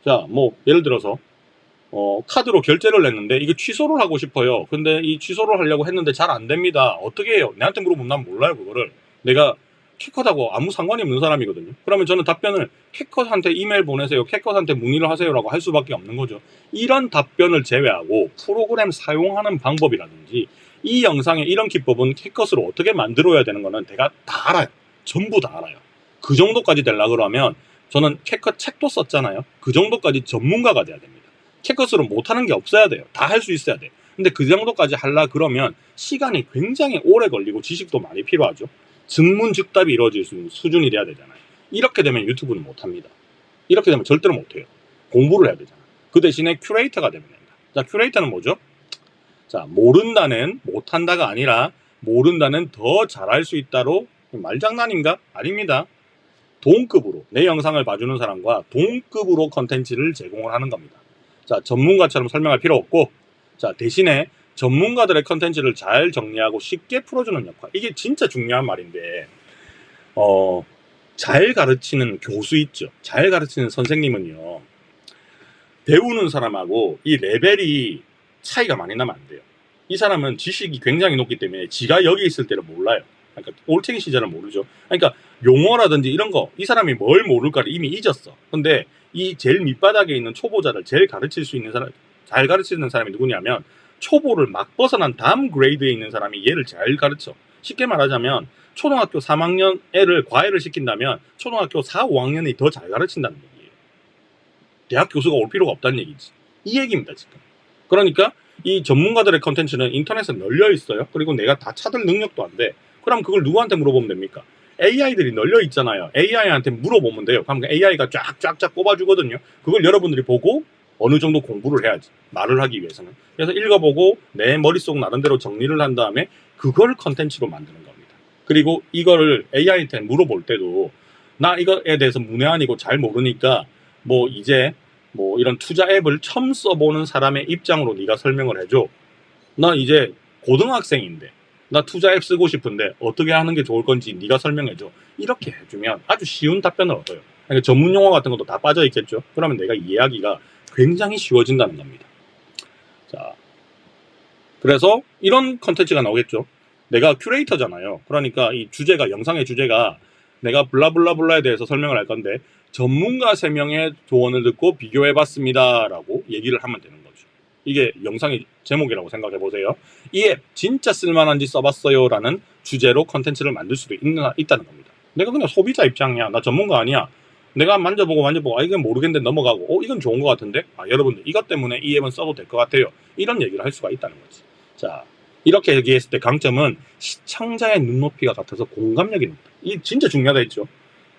자, 뭐 예를 들어서 카드로 결제를 했는데 이게 취소를 하고 싶어요. 근데 이 취소를 하려고 했는데 잘 안 됩니다. 어떻게 해요? 내한테 물어보면 난 몰라요, 그거를. 내가 캣컷하고 아무 상관이 없는 사람이거든요. 그러면 저는 답변을 캣컷한테 이메일 보내세요. 캣컷한테 문의를 하세요라고 할 수밖에 없는 거죠. 이런 답변을 제외하고 프로그램 사용하는 방법이라든지 이 영상의 이런 기법은 캣컷으로 어떻게 만들어야 되는 거는 내가 다 알아요. 전부 다 알아요. 그 정도까지 되려고 그러면 저는 캣컷 책도 썼잖아요. 그 정도까지 전문가가 돼야 됩니다. 캣컷으로 못하는 게 없어야 돼요. 다 할 수 있어야 돼요. 근데 그 정도까지 하려 그러면 시간이 굉장히 오래 걸리고 지식도 많이 필요하죠. 즉문즉답이 이루어질 수 있는 수준이 돼야 되잖아요. 이렇게 되면 유튜브는 못합니다. 이렇게 되면 절대로 못해요. 공부를 해야 되잖아요. 그 대신에 큐레이터가 되면 됩니다. 자, 큐레이터는 뭐죠? 자, 모른다는 못한다가 아니라 모른다는 더 잘할 수 있다로 말장난인가? 아닙니다. 동급으로 내 영상을 봐주는 사람과 동급으로 컨텐츠를 제공을 하는 겁니다. 자, 전문가처럼 설명할 필요 없고, 자, 대신에 전문가들의 컨텐츠를 잘 정리하고 쉽게 풀어주는 역할. 이게 진짜 중요한 말인데, 잘 가르치는 교수 있죠. 잘 가르치는 선생님은요, 배우는 사람하고 이 레벨이 차이가 많이 나면 안 돼요. 이 사람은 지식이 굉장히 높기 때문에 지가 여기 있을 때를 몰라요. 그러니까 올챙이 시절은 모르죠. 그러니까 용어라든지 이런 거, 이 사람이 뭘 모를까를 이미 잊었어. 근데 이 제일 밑바닥에 있는 초보자를 제일 가르칠 수 있는 사람, 잘 가르치는 사람이 누구냐면 초보를 막 벗어난 다음 그레이드에 있는 사람이 얘를 잘 가르쳐. 쉽게 말하자면 초등학교 3학년 애를 과외를 시킨다면 초등학교 4, 5학년이 더 잘 가르친다는 얘기예요. 대학 교수가 올 필요가 없다는 얘기지. 이 얘기입니다, 지금. 그러니까 이 전문가들의 컨텐츠는 인터넷에 널려 있어요. 그리고 내가 다 찾을 능력도 안 돼. 그럼 그걸 누구한테 물어보면 됩니까? AI들이 널려 있잖아요. AI한테 물어보면 돼요. 그럼 AI가 쫙쫙쫙 꼽아주거든요. 그걸 여러분들이 보고 어느 정도 공부를 해야지. 말을 하기 위해서는. 그래서 읽어보고 내 머릿속 나름대로 정리를 한 다음에 그걸 컨텐츠로 만드는 겁니다. 그리고 이거를 AI한테 물어볼 때도 나 이거에 대해서 문외한이고 잘 모르니까 뭐 이제 뭐 이런 투자 앱을 처음 써보는 사람의 입장으로 네가 설명을 해줘. 나 이제 고등학생인데 나 투자 앱 쓰고 싶은데 어떻게 하는 게 좋을 건지 네가 설명해줘. 이렇게 해주면 아주 쉬운 답변을 얻어요. 그러니까 전문 용어 같은 것도 다 빠져 있겠죠. 그러면 내가 이해하기가 굉장히 쉬워진다는 겁니다. 자, 그래서 이런 컨텐츠가 나오겠죠. 내가 큐레이터잖아요. 그러니까 이 주제가, 영상의 주제가 내가 블라블라블라에 대해서 설명을 할 건데 전문가 3명의 조언을 듣고 비교해봤습니다 라고 얘기를 하면 되는 거죠. 이게 영상의 제목이라고 생각해 보세요. 이 앱 진짜 쓸만한지 써봤어요 라는 주제로 컨텐츠를 만들 수도 있다는 겁니다. 내가 그냥 소비자 입장이야. 나 전문가 아니야. 내가 만져보고 이건 모르겠는데 넘어가고 이건 좋은 것 같은데 여러분들 이것 때문에 이 앱은 써도 될 것 같아요. 이런 얘기를 할 수가 있다는 거지. 자, 이렇게 얘기했을 때 강점은 시청자의 눈높이가 같아서 공감력이 높다. 이게 진짜 중요하다 했죠.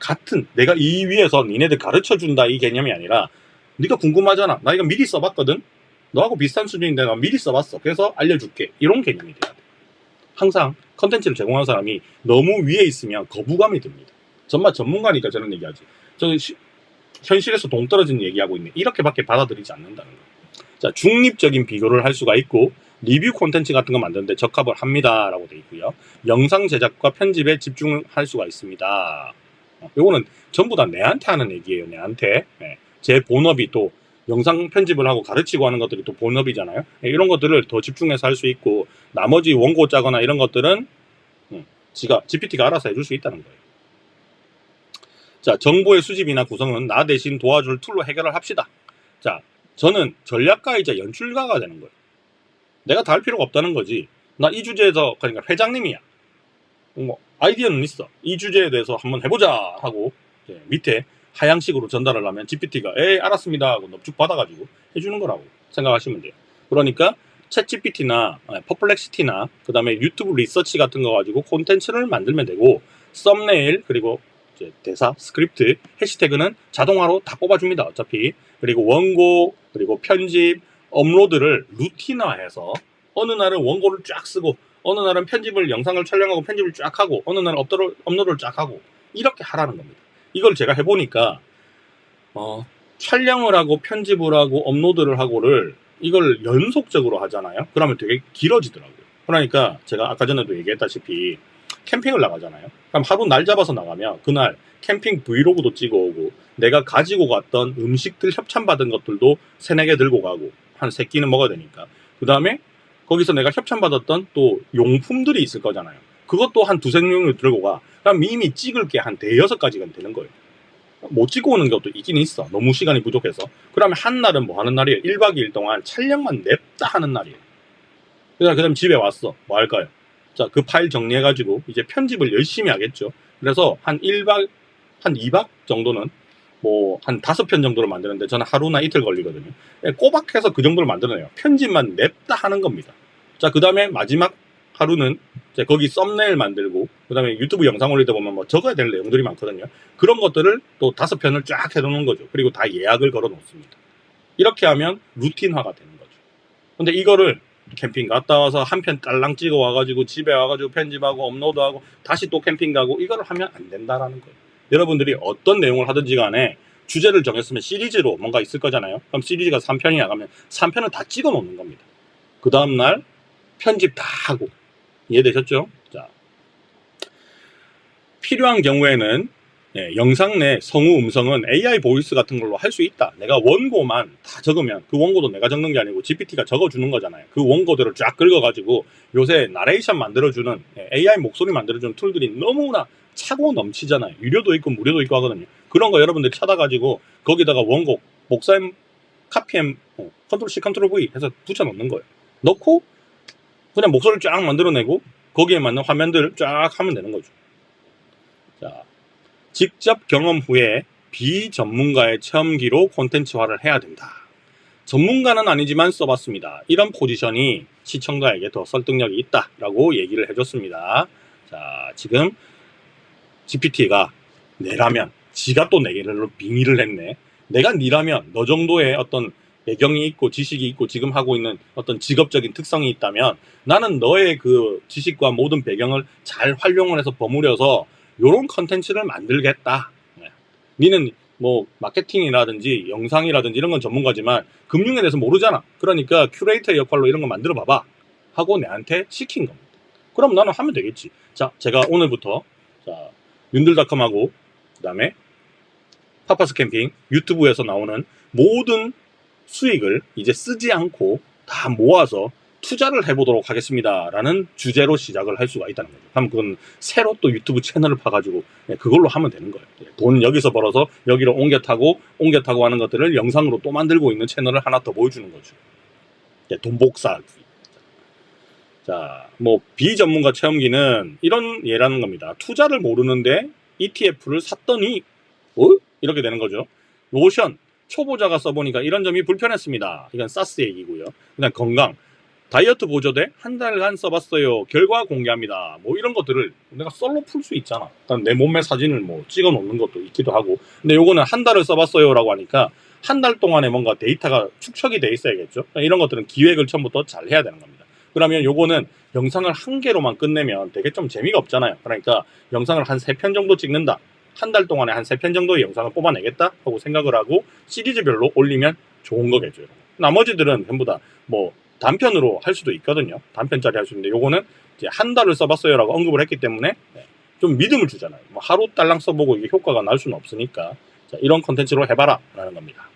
같은 내가 이 위에서 니네들 가르쳐준다 이 개념이 아니라 네가 궁금하잖아. 나 이거 미리 써봤거든. 너하고 비슷한 수준인데 나 미리 써봤어. 그래서 알려줄게. 이런 개념이 돼야 돼. 항상 컨텐츠를 제공하는 사람이 너무 위에 있으면 거부감이 듭니다. 정말 전문가니까 저런 얘기하지. 저는 현실에서 동떨어진 얘기하고 있네. 이렇게밖에 받아들이지 않는다는 거. 자, 중립적인 비교를 할 수가 있고 리뷰 콘텐츠 같은 거 만드는데 적합을 합니다 라고 되어 있고요. 영상 제작과 편집에 집중할 수가 있습니다. 요거는 전부 다 내한테 하는 얘기예요. 내한테. 네. 제 본업이 또 영상 편집을 하고 가르치고 하는 것들이 또 본업이잖아요. 네. 이런 것들을 더 집중해서 할 수 있고 나머지 원고 짜거나 이런 것들은 GPT가 알아서 해줄 수 있다는 거예요. 자, 정보의 수집이나 구성은 나 대신 도와줄 툴로 해결을 합시다. 자, 저는 전략가이자 연출가가 되는 거예요. 내가 다 할 필요가 없다는 거지. 나 이 주제에서 그러니까 회장님이야. 뭐 아이디어는 있어. 이 주제에 대해서 한번 해보자 하고 밑에 하향식으로 전달을 하면 GPT가 에이 알았습니다 하고 넙죽 받아가지고 해주는 거라고 생각하시면 돼요. 그러니까 챗GPT나 퍼플렉시티나 그 다음에 유튜브 리서치 같은 거 가지고 콘텐츠를 만들면 되고 썸네일 그리고 이제 대사, 스크립트, 해시태그는 자동화로 다 뽑아줍니다. 어차피. 그리고 원고, 그리고 편집, 업로드를 루틴화해서 어느 날은 원고를 쫙 쓰고 어느 날은 편집을 영상을 촬영하고 편집을 쫙 하고 어느 날은 업로드를 쫙 하고 이렇게 하라는 겁니다. 이걸 제가 해보니까 촬영을 하고 편집을 하고 업로드를 하고를 이걸 연속적으로 하잖아요. 그러면 되게 길어지더라고요. 그러니까 제가 아까 전에도 얘기했다시피 캠핑을 나가잖아요. 그럼 하루 날 잡아서 나가면 그날 캠핑 브이로그도 찍어오고 내가 가지고 갔던 음식들 협찬받은 것들도 3-4개 들고 가고 한 3끼는 먹어야 되니까 그 다음에 거기서 내가 협찬받았던 또 용품들이 있을 거잖아요. 그것도 한 2-3종류 들고 가. 그럼 이미 찍을 게 한 5-6가지가 되는 거예요. 못 찍고 오는 것도 있긴 있어. 너무 시간이 부족해서. 그러면 한 날은 뭐 하는 날이에요? 1박 2일 동안 촬영만 냅다 하는 날이에요. 그 다음 집에 왔어. 뭐 할까요? 자, 그 파일 정리해가지고 이제 편집을 열심히 하겠죠. 그래서 한 2박 정도는 뭐 한 5편 정도를 만드는데 저는 하루나 이틀 걸리거든요. 꼬박해서 그 정도를 만들어내요. 편집만 냅다 하는 겁니다. 자, 그 다음에 마지막 하루는 이제 거기 썸네일 만들고 그 다음에 유튜브 영상 올리다 보면 뭐 적어야 될 내용들이 많거든요. 그런 것들을 또 5편을 쫙 해놓는 거죠. 그리고 다 예약을 걸어 놓습니다. 이렇게 하면 루틴화가 되는 거죠. 근데 이거를 캠핑 갔다 와서 한 편 딸랑 찍어 와가지고 집에 와가지고 편집하고 업로드하고 다시 또 캠핑 가고 이거를 하면 안 된다라는 거예요. 여러분들이 어떤 내용을 하든지 간에 주제를 정했으면 시리즈로 뭔가 있을 거잖아요. 그럼 시리즈가 3편이야 가면 3편을 다 찍어 놓는 겁니다. 그 다음날 편집 다 하고. 이해되셨죠? 자, 필요한 경우에는 영상 내 성우 음성은 AI 보이스 같은 걸로 할 수 있다. 내가 원고만 다 적으면 그 원고도 내가 적는 게 아니고 GPT가 적어주는 거잖아요. 그 원고들을 쫙 긁어가지고 요새 나레이션 만들어주는 AI 목소리 만들어주는 툴들이 너무나 차고 넘치잖아요. 유료도 있고 무료도 있고 하거든요. 그런 거 여러분들이 찾아가지고 거기다가 원고 복사M 카피M 컨트롤 C 컨트롤 V 해서 붙여놓는 거예요. 넣고 그냥 목소리를 쫙 만들어내고 거기에 맞는 화면들을 쫙 하면 되는 거죠. 자, 직접 경험 후에 비전문가의 체험기로 콘텐츠화를 해야 된다. 전문가는 아니지만 써봤습니다. 이런 포지션이 시청자에게 더 설득력이 있다라고 얘기를 해줬습니다. 자, 지금 GPT가 내라면 지가 또 내게를 빙의를 했네. 내가 니라면 너 정도의 어떤 배경이 있고 지식이 있고 지금 하고 있는 어떤 직업적인 특성이 있다면 나는 너의 그 지식과 모든 배경을 잘 활용을 해서 버무려서 요런 컨텐츠를 만들겠다. 니는 뭐 마케팅이라든지 영상이라든지 이런 건 전문가지만 금융에 대해서 모르잖아. 그러니까 큐레이터의 역할로 이런 거 만들어 봐봐 하고 내한테 시킨 겁니다. 그럼 나는 하면 되겠지. 자, 제가 오늘부터 윤들닷컴하고 그 다음에 파파스 캠핑 유튜브에서 나오는 모든 수익을 이제 쓰지 않고 다 모아서 투자를 해보도록 하겠습니다 라는 주제로 시작을 할 수가 있다는 거죠. 그럼 그건 새로 또 유튜브 채널을 파가지고 그걸로 하면 되는 거예요. 돈 여기서 벌어서 여기로 옮겨 타고 하는 것들을 영상으로 또 만들고 있는 채널을 하나 더 보여주는 거죠. 돈 복사하기. 자, 뭐 비전문가 체험기는 이런 예라는 겁니다. 투자를 모르는데 ETF를 샀더니 이렇게 되는 거죠. 로션 초보자가 써보니까 이런 점이 불편했습니다. 이건 사스 얘기고요. 그냥 건강 다이어트 보조대 한 달간 써봤어요. 결과 공개합니다. 뭐 이런 것들을 내가 썰로 풀 수 있잖아. 내 몸매 사진을 뭐 찍어 놓는 것도 있기도 하고. 근데 요거는 한 달을 써봤어요 라고 하니까 한 달 동안에 뭔가 데이터가 축적이 돼 있어야겠죠. 이런 것들은 기획을 처음부터 잘 해야 되는 겁니다. 그러면 요거는 영상을 한 개로만 끝내면 되게 좀 재미가 없잖아요. 그러니까 영상을 한 3편 정도 찍는다. 한 달 동안에 한 3편 정도의 영상을 뽑아내겠다 하고 생각을 하고 시리즈별로 올리면 좋은 거겠죠. 나머지들은 전부 다 뭐 단편으로 할 수도 있거든요. 단편짜리 할 수 있는데 요거는 이제 한 달을 써봤어요 라고 언급을 했기 때문에 좀 믿음을 주잖아요. 뭐 하루 딸랑 써보고 이게 효과가 날 수는 없으니까 자, 이런 컨텐츠로 해봐라 라는 겁니다.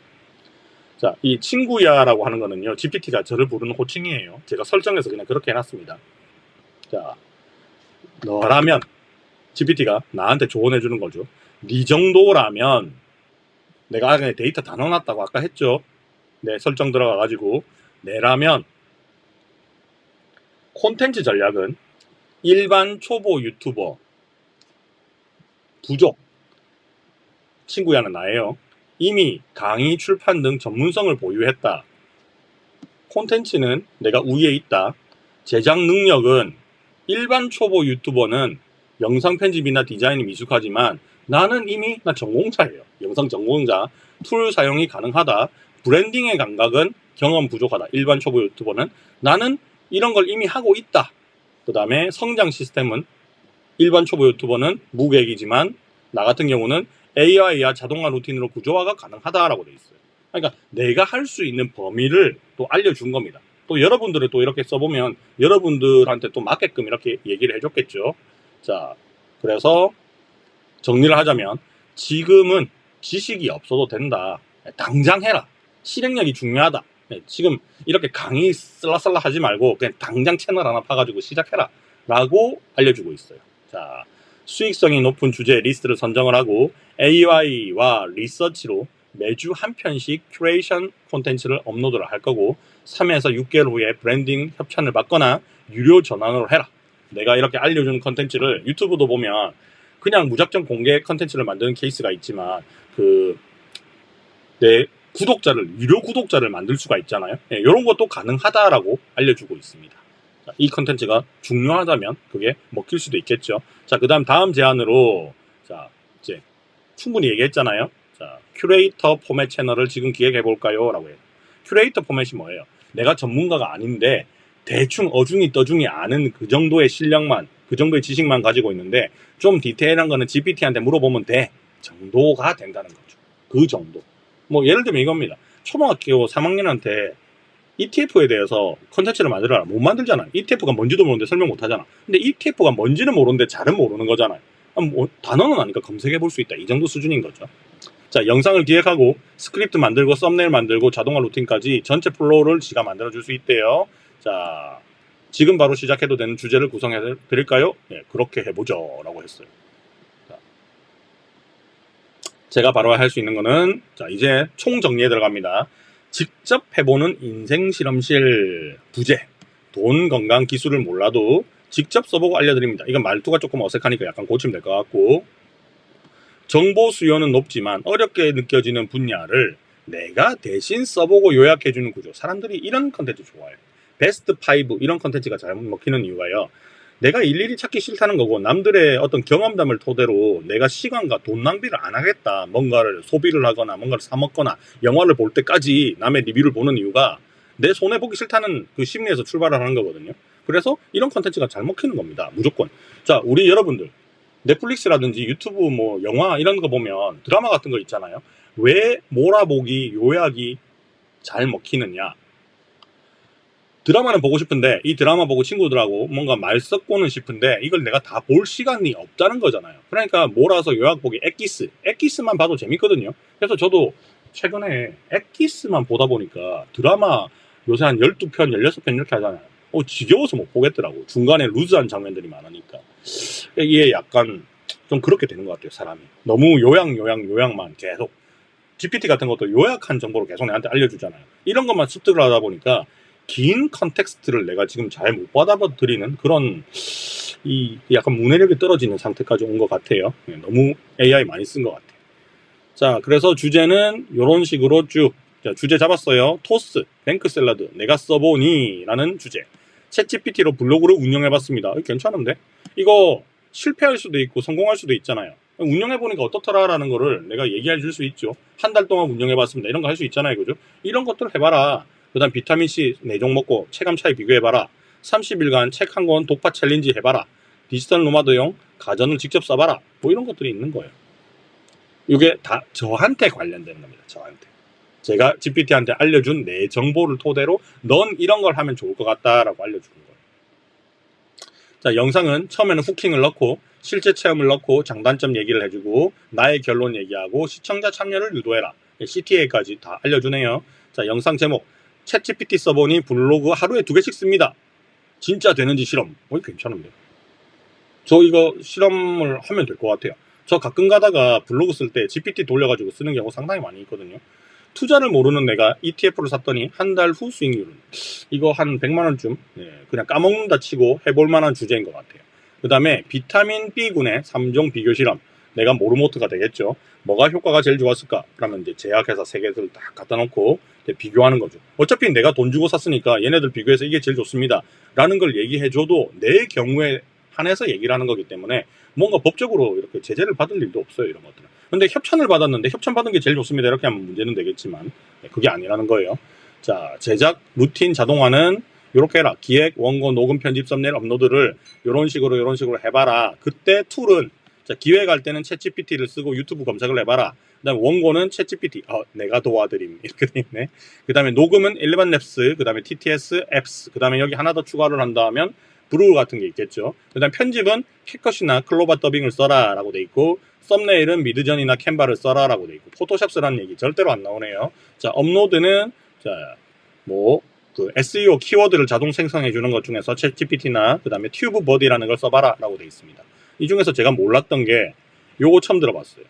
자, 이 친구야라고 하는 거는요, GPT가 저를 부르는 호칭이에요. 제가 설정해서 그냥 그렇게 해놨습니다. 자, 너라면 GPT가 나한테 조언해주는 거죠. 네 정도라면 내가 그냥 데이터 다 넣어놨다고 아까 했죠. 네, 설정 들어가가지고 내라면 콘텐츠 전략은 일반 초보 유튜버 부족 친구야는 나예요. 이미 강의 출판 등 전문성을 보유했다. 콘텐츠는 내가 우위에 있다. 제작 능력은 일반 초보 유튜버는 영상 편집이나 디자인이 미숙하지만 나는 이미 나 전공자예요. 영상 전공자. 툴 사용이 가능하다. 브랜딩의 감각은 경험 부족하다. 일반 초보 유튜버는 나는 이런 걸 이미 하고 있다. 그 다음에 성장 시스템은 일반 초보 유튜버는 무계획이지만 나 같은 경우는 AI와 자동화 루틴으로 구조화가 가능하다라고 되어 있어요. 그러니까 내가 할 수 있는 범위를 또 알려준 겁니다. 또 여러분들을 또 이렇게 써보면 여러분들한테 또 맞게끔 이렇게 얘기를 해줬겠죠. 자, 그래서 정리를 하자면 지금은 지식이 없어도 된다. 당장 해라. 실행력이 중요하다. 지금 이렇게 강의 쓸라쓸라 하지 말고 그냥 당장 채널 하나 파가지고 시작해라 라고 알려주고 있어요. 자, 수익성이 높은 주제 리스트를 선정을 하고 AI와 리서치로 매주 한 편씩 큐레이션 콘텐츠를 업로드를 할 거고 3에서 6개월 후에 브랜딩 협찬을 받거나 유료 전환으로 해라. 내가 이렇게 알려주는 콘텐츠를 유튜브도 보면 그냥 무작정 공개 콘텐츠를 만드는 케이스가 있지만 내 구독자를 유료 구독자를 만들 수가 있잖아요. 네, 이런 것도 가능하다라고 알려주고 있습니다. 자, 이 콘텐츠가 중요하다면 그게 먹힐 수도 있겠죠. 자, 그다음 다음 제안으로 자 이제 충분히 얘기했잖아요. 자, 큐레이터 포맷 채널을 지금 기획해 볼까요? 라고 해요. 큐레이터 포맷이 뭐예요? 내가 전문가가 아닌데 대충 어중이 떠중이 아는 그 정도의 실력만, 그 정도의 지식만 가지고 있는데 좀 디테일한 거는 GPT한테 물어보면 돼 정도가 된다는 거죠. 그 정도. 뭐 예를 들면 이겁니다. 초등학교 3학년한테 ETF에 대해서 컨텐츠를 만들어라. 못 만들잖아. ETF가 뭔지도 모르는데 설명 못 하잖아. 근데 ETF가 뭔지는 모르는데 잘은 모르는 거잖아요. 뭐 단어는 아니까 검색해 볼 수 있다. 이 정도 수준인 거죠. 자, 영상을 기획하고 스크립트 만들고 썸네일 만들고 자동화 루틴까지 전체 플로우를 지가 만들어줄 수 있대요. 자, 지금 바로 시작해도 되는 주제를 구성해 드릴까요? 네, 그렇게 해보죠 라고 했어요. 자, 제가 바로 할 수 있는 거는 자 이제 총 정리에 들어갑니다. 직접 해보는 인생 실험실 부재 돈 건강 기술을 몰라도 직접 써보고 알려드립니다. 이건 말투가 조금 어색하니까 약간 고치면 될 것 같고 정보 수요는 높지만 어렵게 느껴지는 분야를 내가 대신 써보고 요약해주는 구조. 사람들이 이런 컨텐츠 좋아해요. 베스트 5 이런 컨텐츠가 잘 먹히는 이유가요. 내가 일일이 찾기 싫다는 거고 남들의 어떤 경험담을 토대로 내가 시간과 돈 낭비를 안 하겠다. 뭔가를 소비를 하거나 뭔가를 사 먹거나 영화를 볼 때까지 남의 리뷰를 보는 이유가 내 손해 보기 싫다는 그 심리에서 출발을 하는 거거든요. 그래서 이런 컨텐츠가 잘 먹히는 겁니다. 무조건. 자, 우리 여러분들 넷플릭스라든지 유튜브 뭐 영화 이런 거 보면 드라마 같은 거 있잖아요. 왜 몰아보기 요약이 잘 먹히느냐. 드라마는 보고 싶은데 이 드라마 보고 친구들하고 뭔가 말 섞고는 싶은데 이걸 내가 다 볼 시간이 없다는 거잖아요. 그러니까 몰아서 요약 보기 엑기스만 봐도 재밌거든요. 그래서 저도 최근에 엑기스만 보다 보니까 드라마 요새 한 12편 16편 이렇게 하잖아요. 지겨워서 못 보겠더라고. 중간에 루즈한 장면들이 많으니까. 이게 약간 좀 그렇게 되는 것 같아요. 사람이 너무 요약만 계속 GPT 같은 것도 요약한 정보로 계속 내한테 알려주잖아요. 이런 것만 습득을 하다 보니까 긴 컨텍스트를 내가 지금 잘 못 받아들이는 그런 이 약간 문해력이 떨어지는 상태까지 온 것 같아요. 너무 AI 많이 쓴 것 같아요. 자, 그래서 주제는 이런 식으로 쭉 자, 주제 잡았어요. 토스, 뱅크 샐러드, 내가 써보니 라는 주제. 챗GPT로 블로그를 운영해봤습니다. 괜찮은데? 이거 실패할 수도 있고 성공할 수도 있잖아요. 운영해보니까 어떻더라라는 거를 내가 얘기해 줄 수 있죠. 한 달 동안 운영해봤습니다. 이런 거 할 수 있잖아요. 그죠? 이런 것들 해봐라. 그 다음 비타민C 4종 먹고 체감 차이 비교해봐라. 30일간 책 한 권 독파 챌린지 해봐라. 디지털 노마드용 가전을 직접 써봐라. 뭐 이런 것들이 있는 거예요. 이게 다 저한테 관련되는 겁니다. 저한테. 제가 GPT한테 알려준 내 정보를 토대로 넌 이런 걸 하면 좋을 것 같다라고 알려주는 거예요. 자, 영상은 처음에는 후킹을 넣고 실제 체험을 넣고 장단점 얘기를 해주고 나의 결론 얘기하고 시청자 참여를 유도해라. CTA까지 다 알려주네요. 자, 영상 제목 챗GPT 써보니 블로그 하루에 2개씩 씁니다. 진짜 되는지 실험. 괜찮은데. 저 이거 실험을 하면 될 것 같아요. 저 가끔 가다가 블로그 쓸 때 GPT 돌려가지고 쓰는 경우 상당히 많이 있거든요. 투자를 모르는 내가 ETF를 샀더니 한 달 후 수익률은 이거 한 100만원쯤 그냥 까먹는다 치고 해볼 만한 주제인 것 같아요. 그 다음에 비타민 B군의 3종 비교 실험. 내가 모르모트가 되겠죠. 뭐가 효과가 제일 좋았을까? 그러면 이제 제약회사 3개를 딱 갖다 놓고 비교하는 거죠. 어차피 내가 돈 주고 샀으니까 얘네들 비교해서 이게 제일 좋습니다. 라는 걸 얘기해줘도 내 경우에 한해서 얘기를 하는 거기 때문에 뭔가 법적으로 이렇게 제재를 받을 일도 없어요, 이런 것들은. 근데 협찬을 받았는데 협찬 받은 게 제일 좋습니다, 이렇게 하면 문제는 되겠지만 그게 아니라는 거예요. 자, 제작 루틴 자동화는 이렇게 해라. 기획, 원고, 녹음, 편집, 썸네일, 업로드를 이런 식으로 해봐라. 그때 툴은 자, 기획할 때는 챗GPT를 쓰고 유튜브 검색을 해봐라. 그 다음에 원고는 챗GPT, 내가 도와드림. 이렇게 돼 있네. 그 다음에 녹음은 일반 랩스, 그 다음에 TTS, 앱스, 그 다음에 여기 하나 더 추가를 한다면 브루우 같은 게 있겠죠. 그 다음에 편집은 캣컷이나 클로바 더빙을 써라 라고 돼 있고, 썸네일은 미드전이나 캔바를 써라 라고 돼 있고, 포토샵 쓰라는 얘기 절대로 안 나오네요. 자, 업로드는 자, 그 SEO 키워드를 자동 생성해 주는 것 중에서 챗GPT나 그 다음에 튜브버디라는 걸 써봐라 라고 돼 있습니다. 이 중에서 제가 몰랐던 게 요거 처음 들어봤어요.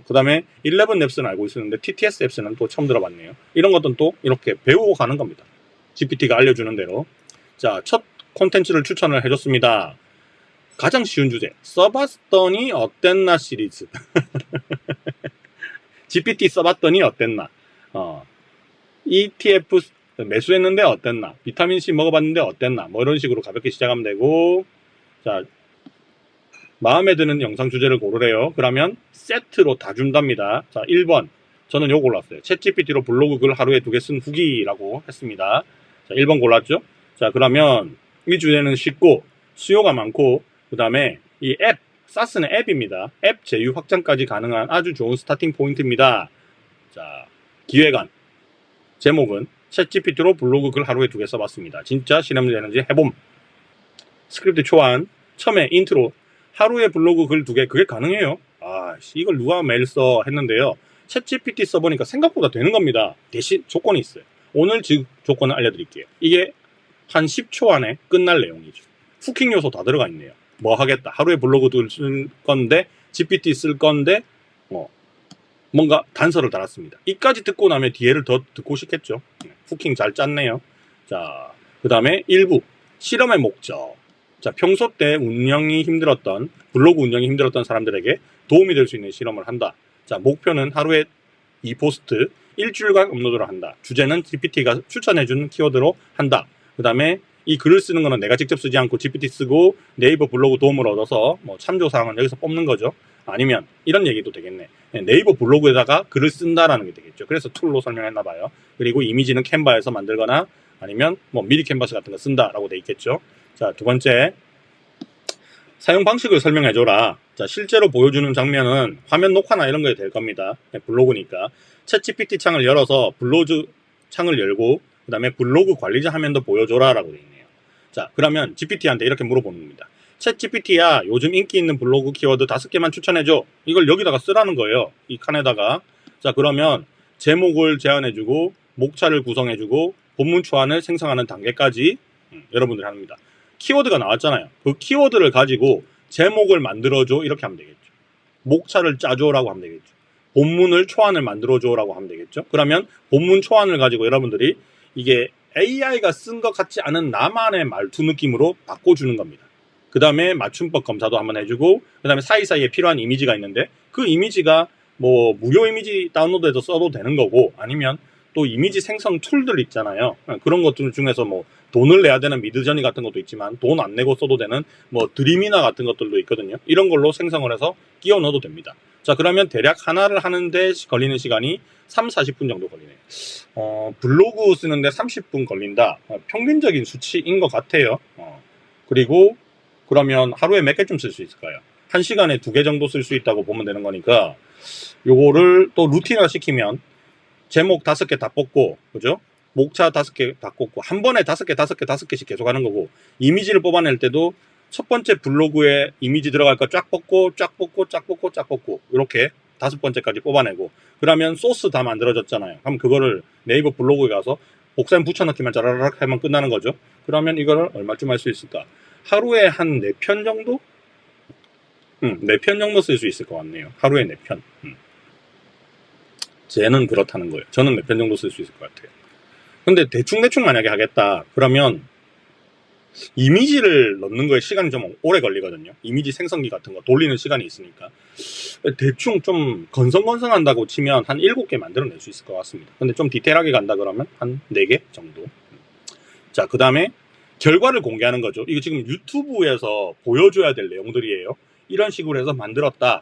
그 다음에 11앱스는 알고 있었는데 TTS 앱스는 또 처음 들어봤네요. 이런 것들은 또 이렇게 배우고 가는 겁니다. GPT가 알려주는 대로. 자, 첫 콘텐츠를 추천을 해줬습니다. 가장 쉬운 주제, 써봤더니 어땠나 시리즈. GPT 써봤더니 어땠나. ETF 매수했는데 어땠나. 비타민C 먹어봤는데 어땠나. 뭐 이런 식으로 가볍게 시작하면 되고, 자, 마음에 드는 영상 주제를 고르래요. 그러면 세트로 다 준답니다. 자, 1번. 저는 요거 골랐어요. 챗GPT로 블로그 글 하루에 2개 쓴 후기라고 했습니다. 자, 1번 골랐죠? 자, 그러면 이 주제는 쉽고 수요가 많고, 그 다음에 이 앱, 사스는 앱입니다. 앱 제휴 확장까지 가능한 아주 좋은 스타팅 포인트입니다. 자, 기획안. 제목은 챗GPT로 블로그 글 하루에 2개 써봤습니다. 진짜 실험되는지 해봄. 스크립트 초안. 처음에 인트로. 하루에 블로그 글 2개, 그게 가능해요. 이걸 누가 매일 써 했는데요. 챗GPT 써보니까 생각보다 되는 겁니다. 대신 조건이 있어요. 오늘 조건을 알려드릴게요. 이게 한 10초 안에 끝날 내용이죠. 후킹 요소 다 들어가 있네요. 뭐 하겠다. 하루에 블로그를 쓸 건데, GPT 쓸 건데, 뭔가 단서를 달았습니다. 이까지 듣고 나면 뒤에를 더 듣고 싶겠죠. 후킹 잘 짰네요. 자, 그 다음에 1부. 실험의 목적. 자, 평소 때 블로그 운영이 힘들었던 사람들에게 도움이 될 수 있는 실험을 한다. 자, 목표는 하루에 2포스트, 일주일간 업로드를 한다. 주제는 GPT가 추천해주는 키워드로 한다. 그 다음에 이 글을 쓰는 거는 내가 직접 쓰지 않고 GPT 쓰고 네이버 블로그 도움을 얻어서 참조사항은 여기서 뽑는 거죠. 아니면 이런 얘기도 되겠네. 네이버 블로그에다가 글을 쓴다라는 게 되겠죠. 그래서 툴로 설명했나 봐요. 그리고 이미지는 캔바에서 만들거나 아니면 미디 캔버스 같은 거 쓴다라고 돼 있겠죠. 자, 두 번째, 사용 방식을 설명해줘라. 자, 실제로 보여주는 장면은 화면 녹화나 이런 거에 될 겁니다. 블로그니까. 챗GPT 창을 열어서 블로그 창을 열고 그 다음에 블로그 관리자 화면도 보여줘라 라고 돼 있네요. 자, 그러면 GPT한테 이렇게 물어보는 겁니다. 챗GPT야, 요즘 인기 있는 블로그 키워드 5개만 추천해줘. 이걸 여기다가 쓰라는 거예요. 이 칸에다가. 자, 그러면 제목을 제안해주고 목차를 구성해주고 본문 초안을 생성하는 단계까지 여러분들이 합니다. 키워드가 나왔잖아요. 그 키워드를 가지고 제목을 만들어줘 이렇게 하면 되겠죠. 목차를 짜줘라고 하면 되겠죠. 본문을 초안을 만들어줘라고 하면 되겠죠. 그러면 본문 초안을 가지고 여러분들이 이게 AI가 쓴 것 같지 않은 나만의 말투 느낌으로 바꿔주는 겁니다. 그 다음에 맞춤법 검사도 한번 해주고, 그 다음에 사이사이에 필요한 이미지가 있는데 그 이미지가 무료 이미지 다운로드해서 써도 되는 거고, 아니면 또 이미지 생성 툴들 있잖아요. 그런 것들 중에서 돈을 내야 되는 미드저니 같은 것도 있지만 돈 안 내고 써도 되는 드림이나 같은 것들도 있거든요. 이런 걸로 생성을 해서 끼워 넣어도 됩니다. 자, 그러면 대략 하나를 하는데 걸리는 시간이 30-40분 정도 걸리네요. 블로그 쓰는데 30분 걸린다. 평균적인 수치인 것 같아요. 그리고 그러면 하루에 몇 개쯤 쓸 수 있을까요? 1시간에 2개 정도 쓸 수 있다고 보면 되는 거니까 요거를 또 루틴화 시키면 제목 5개 다 뽑고, 그죠? 목차 5개 다 뽑고, 한 번에 5개씩 계속 하는 거고, 이미지를 뽑아낼 때도 첫 번째 블로그에 이미지 들어갈 거 쫙 뽑고, 이렇게 5번째까지 뽑아내고, 그러면 소스 다 만들어졌잖아요. 그럼 그거를 네이버 블로그에 가서 복사해 붙여넣기만 짜라락 하면 끝나는 거죠. 그러면 이거를 얼마쯤 할 수 있을까? 하루에 한 4편 정도? 4편 정도 쓸 수 있을 것 같네요. 하루에 4편. 쟤는 그렇다는 거예요. 저는 4편 정도 쓸 수 있을 것 같아요. 근데 대충 만약에 하겠다. 그러면 이미지를 넣는 거에 시간이 좀 오래 걸리거든요. 이미지 생성기 같은 거 돌리는 시간이 있으니까. 대충 좀 건성건성한다고 치면 한 7개 만들어낼 수 있을 것 같습니다. 근데 좀 디테일하게 간다 그러면 한 4개 정도. 자, 그 다음에 결과를 공개하는 거죠. 이거 지금 유튜브에서 보여줘야 될 내용들이에요. 이런 식으로 해서 만들었다.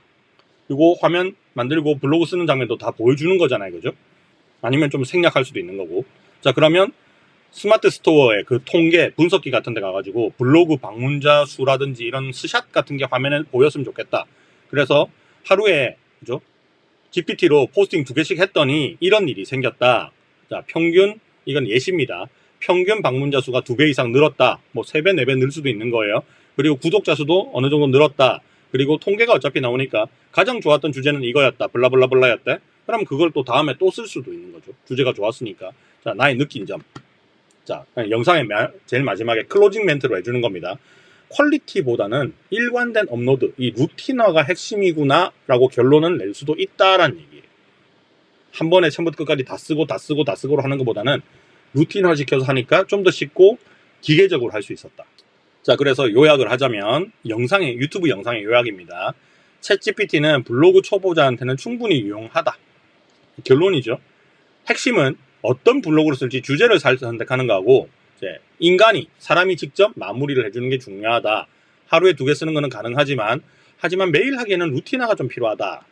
그리고 화면 만들고 블로그 쓰는 장면도 다 보여주는 거잖아요. 그죠? 아니면 좀 생략할 수도 있는 거고. 자, 그러면 스마트 스토어의 그 통계 분석기 같은 데 가가지고 블로그 방문자 수라든지 이런 스샷 같은 게 화면에 보였으면 좋겠다. 그래서 하루에, 그죠? GPT로 포스팅 2개씩 했더니 이런 일이 생겼다. 자, 평균, 이건 예시입니다. 평균 방문자 수가 2배 이상 늘었다. 뭐 3배, 4배 늘 수도 있는 거예요. 그리고 구독자 수도 어느 정도 늘었다. 그리고 통계가 어차피 나오니까 가장 좋았던 주제는 이거였다. 블라블라블라였대. 그럼 그걸 또 다음에 또 쓸 수도 있는 거죠. 주제가 좋았으니까. 자, 나의 느낀 점. 자, 영상의 제일 마지막에 클로징 멘트로 해주는 겁니다. 퀄리티보다는 일관된 업로드, 이 루틴화가 핵심이구나 라고 결론을 낼 수도 있다라는 얘기예요. 한 번에 처음부터 끝까지 다 쓰고 하는 것보다는 루틴화 시켜서 하니까 좀 더 쉽고 기계적으로 할 수 있었다. 자, 그래서 요약을 하자면 유튜브 영상의 요약입니다. 챗GPT는 블로그 초보자한테는 충분히 유용하다. 결론이죠. 핵심은 어떤 블로그를 쓸지 주제를 잘 선택하는 거하고, 이제 사람이 직접 마무리를 해주는 게 중요하다. 하루에 2개 쓰는 거는 가능하지만 매일 하기에는 루틴화가 좀 필요하다.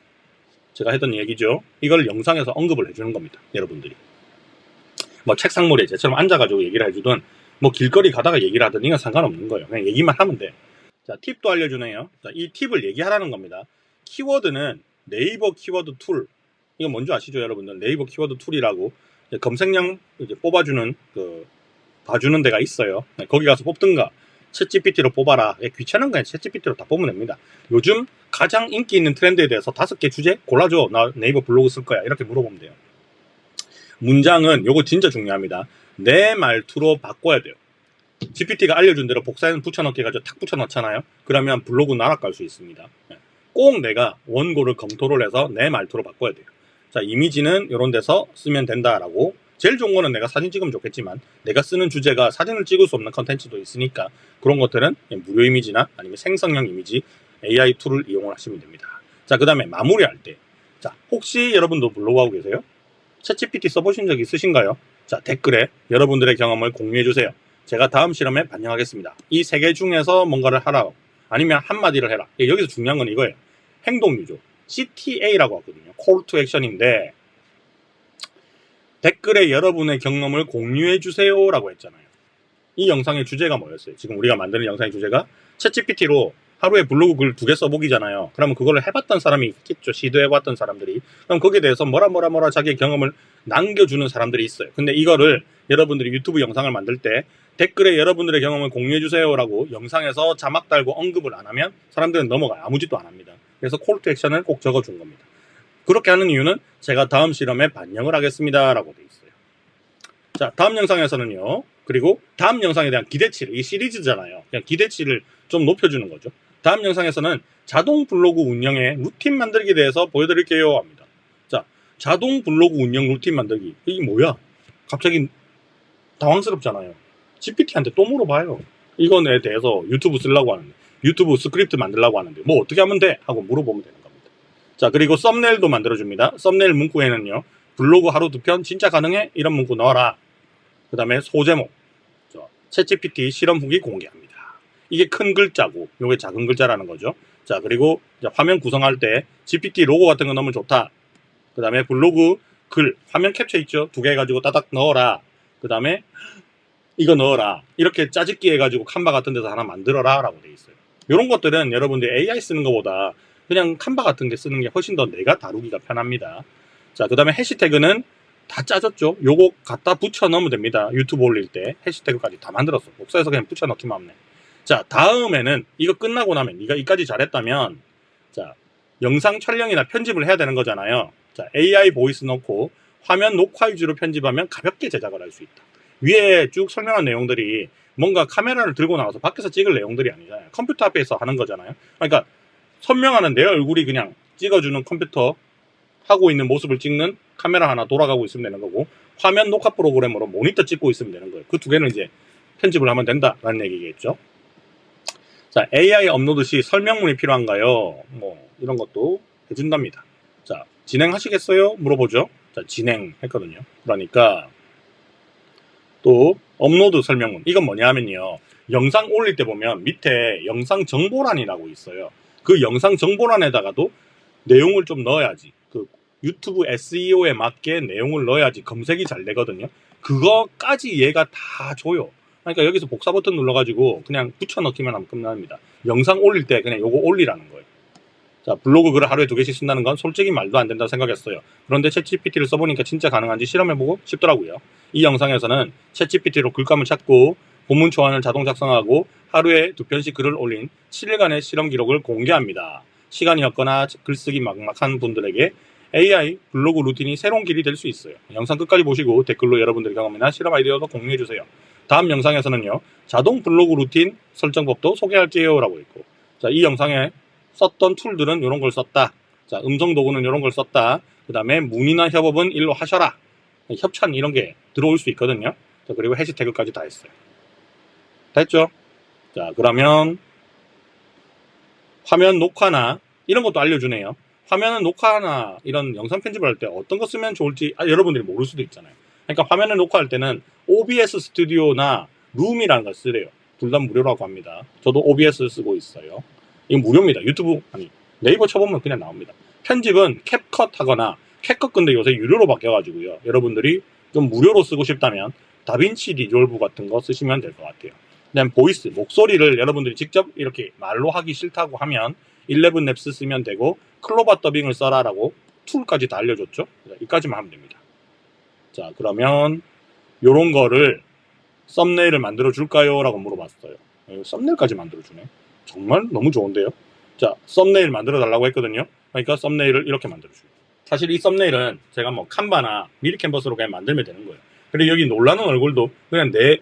제가 했던 얘기죠. 이걸 영상에서 언급을 해주는 겁니다. 여러분들이. 뭐 책상머리에 제처럼 앉아가지고 얘기를 해주든, 뭐 길거리 가다가 얘기를 하든 이건 상관없는 거예요. 그냥 얘기만 하면 돼. 자, 팁도 알려주네요. 자, 이 팁을 얘기하라는 겁니다. 키워드는 네이버 키워드 툴. 이거 뭔지 아시죠, 여러분들? 네이버 키워드 툴이라고 검색량 이제 봐주는 데가 있어요. 거기 가서 뽑든가 챗GPT로 뽑아라. 귀찮은 거야. 챗GPT로 다 뽑으면 됩니다. 요즘 가장 인기 있는 트렌드에 대해서 5개 주제 골라줘. 나 네이버 블로그 쓸 거야. 이렇게 물어보면 돼요. 문장은 요거 진짜 중요합니다. 내 말투로 바꿔야 돼요. GPT가 알려준 대로 복사해서 붙여넣기 해가지고 탁 붙여넣잖아요. 그러면 블로그 날아갈 수 있습니다. 꼭 내가 원고를 검토를 해서 내 말투로 바꿔야 돼요. 자, 이미지는 이런 데서 쓰면 된다라고. 제일 좋은 거는 내가 사진 찍으면 좋겠지만 내가 쓰는 주제가 사진을 찍을 수 없는 컨텐츠도 있으니까 그런 것들은 무료 이미지나 아니면 생성형 이미지 AI 툴을 이용을 하시면 됩니다. 자, 그 다음에 마무리할 때, 자, 혹시 여러분도 블로그 하고 계세요? 챗GPT 써보신 적 있으신가요? 자, 댓글에 여러분들의 경험을 공유해주세요. 제가 다음 실험에 반영하겠습니다. 이 3개 중에서 뭔가를 하라, 아니면 한마디를 해라. 여기서 중요한 건 이거예요. 행동유죠. CTA라고 하거든요. Call to Action인데, 댓글에 여러분의 경험을 공유해주세요 라고 했잖아요. 이 영상의 주제가 뭐였어요? 지금 우리가 만드는 영상의 주제가 챗GPT로 하루에 블로그 글 2개 써보기잖아요. 그러면 그거를 해봤던 사람이 있겠죠. 시도해봤던 사람들이. 그럼 거기에 대해서 뭐라 자기의 경험을 남겨주는 사람들이 있어요. 근데 이거를 여러분들이 유튜브 영상을 만들 때 댓글에 여러분들의 경험을 공유해주세요 라고 영상에서 자막 달고 언급을 안 하면 사람들은 넘어가요. 아무 짓도 안 합니다. 그래서 콜 투 액션을 꼭 적어준 겁니다. 그렇게 하는 이유는 제가 다음 실험에 반영을 하겠습니다 라고 돼 있어요. 자, 다음 영상에서는요. 그리고 다음 영상에 대한 기대치를, 이 시리즈잖아요. 그냥 기대치를 좀 높여주는 거죠. 다음 영상에서는 자동 블로그 운영의 루틴 만들기에 대해서 보여드릴게요 합니다. 자, 자동 블로그 운영 루틴 만들기. 이게 뭐야? 갑자기 당황스럽잖아요. GPT한테 또 물어봐요. 이거에 대해서 유튜브 쓰려고 하는데, 유튜브 스크립트 만들려고 하는데 뭐 어떻게 하면 돼? 하고 물어보면 되는 겁니다. 자, 그리고 썸네일도 만들어줍니다. 썸네일 문구에는요. 블로그 하루 2편 진짜 가능해? 이런 문구 넣어라. 그 다음에 소제목, 챗GPT 실험 후기 공개합니다. 이게 큰 글자고 이게 작은 글자라는 거죠. 자, 그리고 화면 구성할 때 GPT 로고 같은 거 넣으면 좋다. 그 다음에 블로그 글 화면 캡처 있죠. 2개 해가지고 따닥 넣어라. 그 다음에 이거 넣어라. 이렇게 짜집기 해가지고 칸바 같은 데서 하나 만들어라 라고 돼 있어요. 이런 것들은 여러분들 AI 쓰는 것보다 그냥 칸바 같은 게 쓰는 게 훨씬 더 내가 다루기가 편합니다. 자, 그 다음에 해시태그는 다 짜졌죠. 요거 갖다 붙여 넣으면 됩니다. 유튜브 올릴 때 해시태그까지 다 만들었어. 복사해서 그냥 붙여 넣기만 하면 돼. 자, 다음에는 이거 끝나고 나면 네가 이까지 잘했다면, 자, 영상 촬영이나 편집을 해야 되는 거잖아요. 자, AI 보이스 넣고 화면 녹화 위주로 편집하면 가볍게 제작을 할 수 있다. 위에 쭉 설명한 내용들이 뭔가 카메라를 들고 나와서 밖에서 찍을 내용들이 아니잖아요. 컴퓨터 앞에서 하는 거잖아요. 그러니까 선명하는 내 얼굴이 그냥 찍어주는 컴퓨터 하고 있는 모습을 찍는 카메라 하나 돌아가고 있으면 되는 거고, 화면 녹화 프로그램으로 모니터 찍고 있으면 되는 거예요. 그 2개는 이제 편집을 하면 된다라는 얘기겠죠. 자, AI 업로드 시 설명문이 필요한가요? 뭐 이런 것도 해준답니다. 자, 진행하시겠어요? 물어보죠. 자, 진행했거든요. 그러니까 또 업로드 설명문. 이건 뭐냐 하면요, 영상 올릴 때 보면 밑에 영상 정보란이라고 있어요. 그 영상 정보란에다가도 내용을 좀 넣어야지, 그 유튜브 SEO에 맞게 내용을 넣어야지 검색이 잘 되거든요. 그거까지 얘가 다 줘요. 그러니까 여기서 복사 버튼 눌러가지고 그냥 붙여넣기만 하면 끝납니다. 영상 올릴 때 그냥 요거 올리라는 거예요. 자, 블로그 글을 하루에 2개씩 쓴다는 건 솔직히 말도 안 된다고 생각했어요. 그런데 챗GPT를 써보니까 진짜 가능한지 실험해보고 싶더라고요. 이 영상에서는 챗GPT로 글감을 찾고 본문 초안을 자동 작성하고 하루에 2편씩 글을 올린 7일간의 실험 기록을 공개합니다. 시간이 없거나 글쓰기 막막한 분들에게 AI 블로그 루틴이 새로운 길이 될 수 있어요. 영상 끝까지 보시고 댓글로 여러분들의 경험이나 실험 아이디어도 공유해주세요. 다음 영상에서는요, 자동 블로그 루틴 설정법도 소개할게요 라고 있고, 자, 이 영상에 썼던 툴들은 이런 걸 썼다. 자, 음성 도구는 이런 걸 썼다. 그 다음에 문의나 협업은 일로 하셔라. 협찬 이런 게 들어올 수 있거든요. 자, 그리고 해시태그까지 다 했어요. 다 했죠? 자, 그러면 화면 녹화나 이런 것도 알려주네요. 화면은 녹화나 이런 영상 편집을 할 때 어떤 거 쓰면 좋을지 여러분들이 모를 수도 있잖아요. 그러니까 화면을 녹화할 때는 OBS 스튜디오나 룸이라는 걸 쓰래요. 둘 다 무료라고 합니다. 저도 OBS 쓰고 있어요. 이거 무료입니다. 유튜브, 아니, 네이버 쳐보면 그냥 나옵니다. 편집은 캡컷 하거나, 캡컷 근데 요새 유료로 바뀌어가지고요. 여러분들이 좀 무료로 쓰고 싶다면 다빈치 리졸브 같은 거 쓰시면 될 것 같아요. 그다음 보이스, 목소리를 여러분들이 직접 이렇게 말로 하기 싫다고 하면 11랩스 쓰면 되고, 클로바 더빙을 써라라고 툴까지 다 알려줬죠. 이까지만 하면 됩니다. 자, 그러면 요런 거를 썸네일을 만들어 줄까요? 라고 물어봤어요. 썸네일까지 만들어 주네. 정말 너무 좋은데요. 자, 썸네일 만들어 달라고 했거든요. 그러니까 썸네일을 이렇게 만들어 줘요. 사실 이 썸네일은 제가 뭐 칸바나 미리 캔버스로 그냥 만들면 되는 거예요. 그리고 여기 놀라는 얼굴도 그냥 내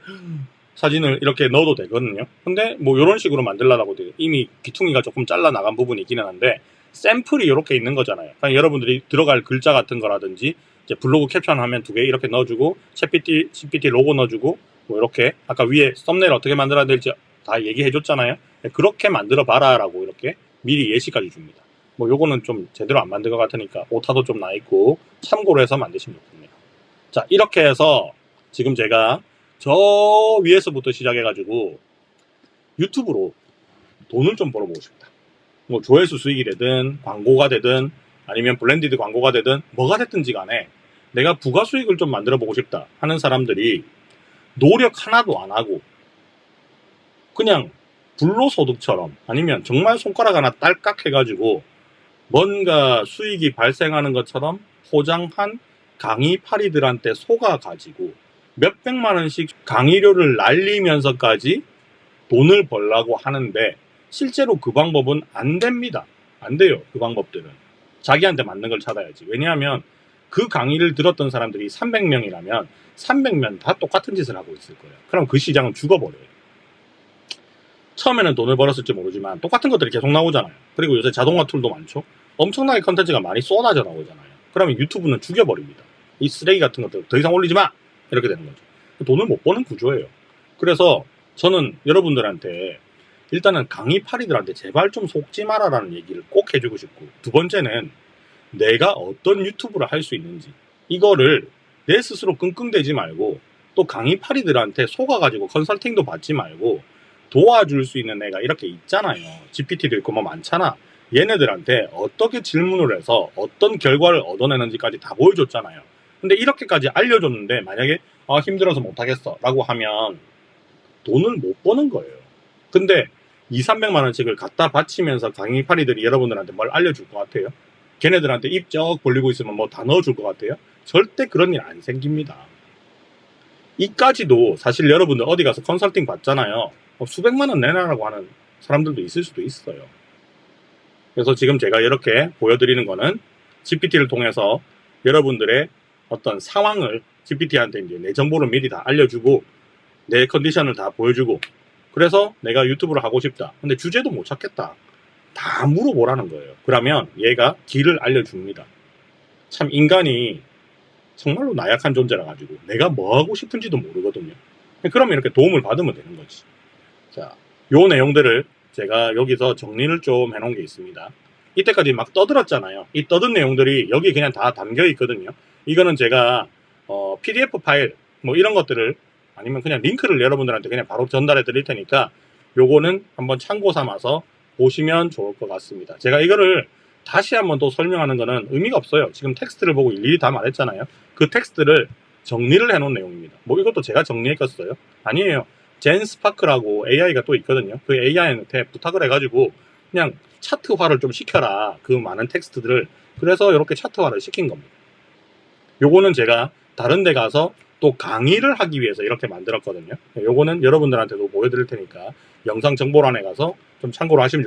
사진을 이렇게 넣어도 되거든요. 근데 뭐 이런 식으로 만들려고 돼요. 이미 귀퉁이가 조금 잘라 나간 부분이 있기는 한데 샘플이 이렇게 있는 거잖아요. 그러니까 여러분들이 들어갈 글자 같은 거라든지 이제 블로그 캡션하면 2개 이렇게 넣어주고, GPT 로고 넣어주고, 뭐 이렇게 아까 위에 썸네일 어떻게 만들어야 될지 다 얘기해 줬잖아요. 그렇게 만들어 봐라 라고 이렇게 미리 예시까지 줍니다. 뭐 요거는 좀 제대로 안 만든 것 같으니까 오타도 좀 나 있고 참고로 해서 만드시면 좋겠네요. 자, 이렇게 해서 지금 제가 저 위에서부터 시작해가지고 유튜브로 돈을 좀 벌어보고 싶다. 뭐 조회수 수익이 되든 광고가 되든 아니면 블렌디드 광고가 되든 뭐가 됐든지 간에 내가 부가 수익을 좀 만들어 보고 싶다 하는 사람들이 노력 하나도 안 하고 그냥 불로소득처럼 아니면 정말 손가락 하나 딸깍 해가지고 뭔가 수익이 발생하는 것처럼 포장한 강의파리들한테 속아가지고 몇백만 원씩 강의료를 날리면서까지 돈을 벌라고 하는데 실제로 그 방법은 안 됩니다. 안 돼요. 그 방법들은. 자기한테 맞는 걸 찾아야지. 왜냐하면 그 강의를 들었던 사람들이 300명이라면 300명 다 똑같은 짓을 하고 있을 거예요. 그럼 그 시장은 죽어버려요. 처음에는 돈을 벌었을지 모르지만 똑같은 것들이 계속 나오잖아요. 그리고 요새 자동화 툴도 많죠. 엄청나게 컨텐츠가 많이 쏟아져 나오잖아요. 그러면 유튜브는 죽여버립니다. 이 쓰레기 같은 것들 더 이상 올리지 마! 이렇게 되는 거죠. 돈을 못 버는 구조예요. 그래서 저는 여러분들한테 일단은 강의파리들한테 제발 좀 속지 마라라는 얘기를 꼭 해주고 싶고, 두 번째는 내가 어떤 유튜브를 할 수 있는지 이거를 내 스스로 끙끙대지 말고 또 강의파리들한테 속아가지고 컨설팅도 받지 말고 도와줄 수 있는 애가 이렇게 있잖아요. GPT도 있고 뭐 많잖아. 얘네들한테 어떻게 질문을 해서 어떤 결과를 얻어내는지까지 다 보여줬잖아요. 근데 이렇게까지 알려줬는데 만약에 힘들어서 못하겠어 라고 하면 돈을 못 버는 거예요. 근데 200~300만 원씩을 갖다 바치면서 강의파리들이 여러분들한테 뭘 알려줄 것 같아요? 걔네들한테 입 쩍 벌리고 있으면 뭐 다 넣어줄 것 같아요? 절대 그런 일 안 생깁니다. 이까지도 사실 여러분들 어디 가서 컨설팅 받잖아요. 수백만 원 내놔라고 하는 사람들도 있을 수도 있어요. 그래서 지금 제가 이렇게 보여드리는 거는 GPT를 통해서 여러분들의 어떤 상황을 GPT한테 이제 내 정보를 미리 다 알려주고 내 컨디션을 다 보여주고, 그래서 내가 유튜브를 하고 싶다. 근데 주제도 못 찾겠다. 다 물어보라는 거예요. 그러면 얘가 길을 알려줍니다. 참 인간이 정말로 나약한 존재라 가지고 내가 뭐 하고 싶은지도 모르거든요. 그러면 이렇게 도움을 받으면 되는 거지. 자, 요 내용들을 제가 여기서 정리를 좀 해놓은 게 있습니다. 이때까지 막 떠들었잖아요. 이 떠든 내용들이 여기 그냥 다 담겨 있거든요. 이거는 제가 PDF 파일 뭐 이런 것들을 아니면 그냥 링크를 여러분들한테 그냥 바로 전달해 드릴 테니까 요거는 한번 참고 삼아서 보시면 좋을 것 같습니다. 제가 이거를 다시 한번 또 설명하는 거는 의미가 없어요. 지금 텍스트를 보고 일일이 다 말했잖아요. 그 텍스트를 정리를 해 놓은 내용입니다. 뭐 이것도 제가 정리했겠어요? 아니에요. 젠스파크라고 AI가 또 있거든요. 그 AI한테 부탁을 해가지고 그냥 차트화를 좀 시켜라. 그 많은 텍스트들을. 그래서 이렇게 차트화를 시킨 겁니다. 요거는 제가 다른 데 가서 또 강의를 하기 위해서 이렇게 만들었거든요. 요거는 여러분들한테도 보여드릴 테니까 영상 정보란에 가서 좀 참고를 하시면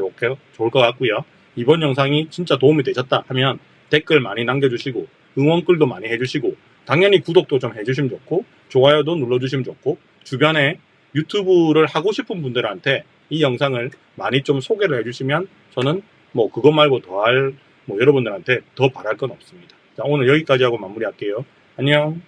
좋을 것 같고요. 이번 영상이 진짜 도움이 되셨다 하면 댓글 많이 남겨주시고 응원글도 많이 해주시고 당연히 구독도 좀 해주시면 좋고 좋아요도 눌러주시면 좋고 주변에 유튜브를 하고 싶은 분들한테 이 영상을 많이 좀 소개를 해주시면 저는 뭐 그것 말고 더할 뭐 여러분들한테 더 바랄 건 없습니다. 자, 오늘 여기까지 하고 마무리할게요. 안녕.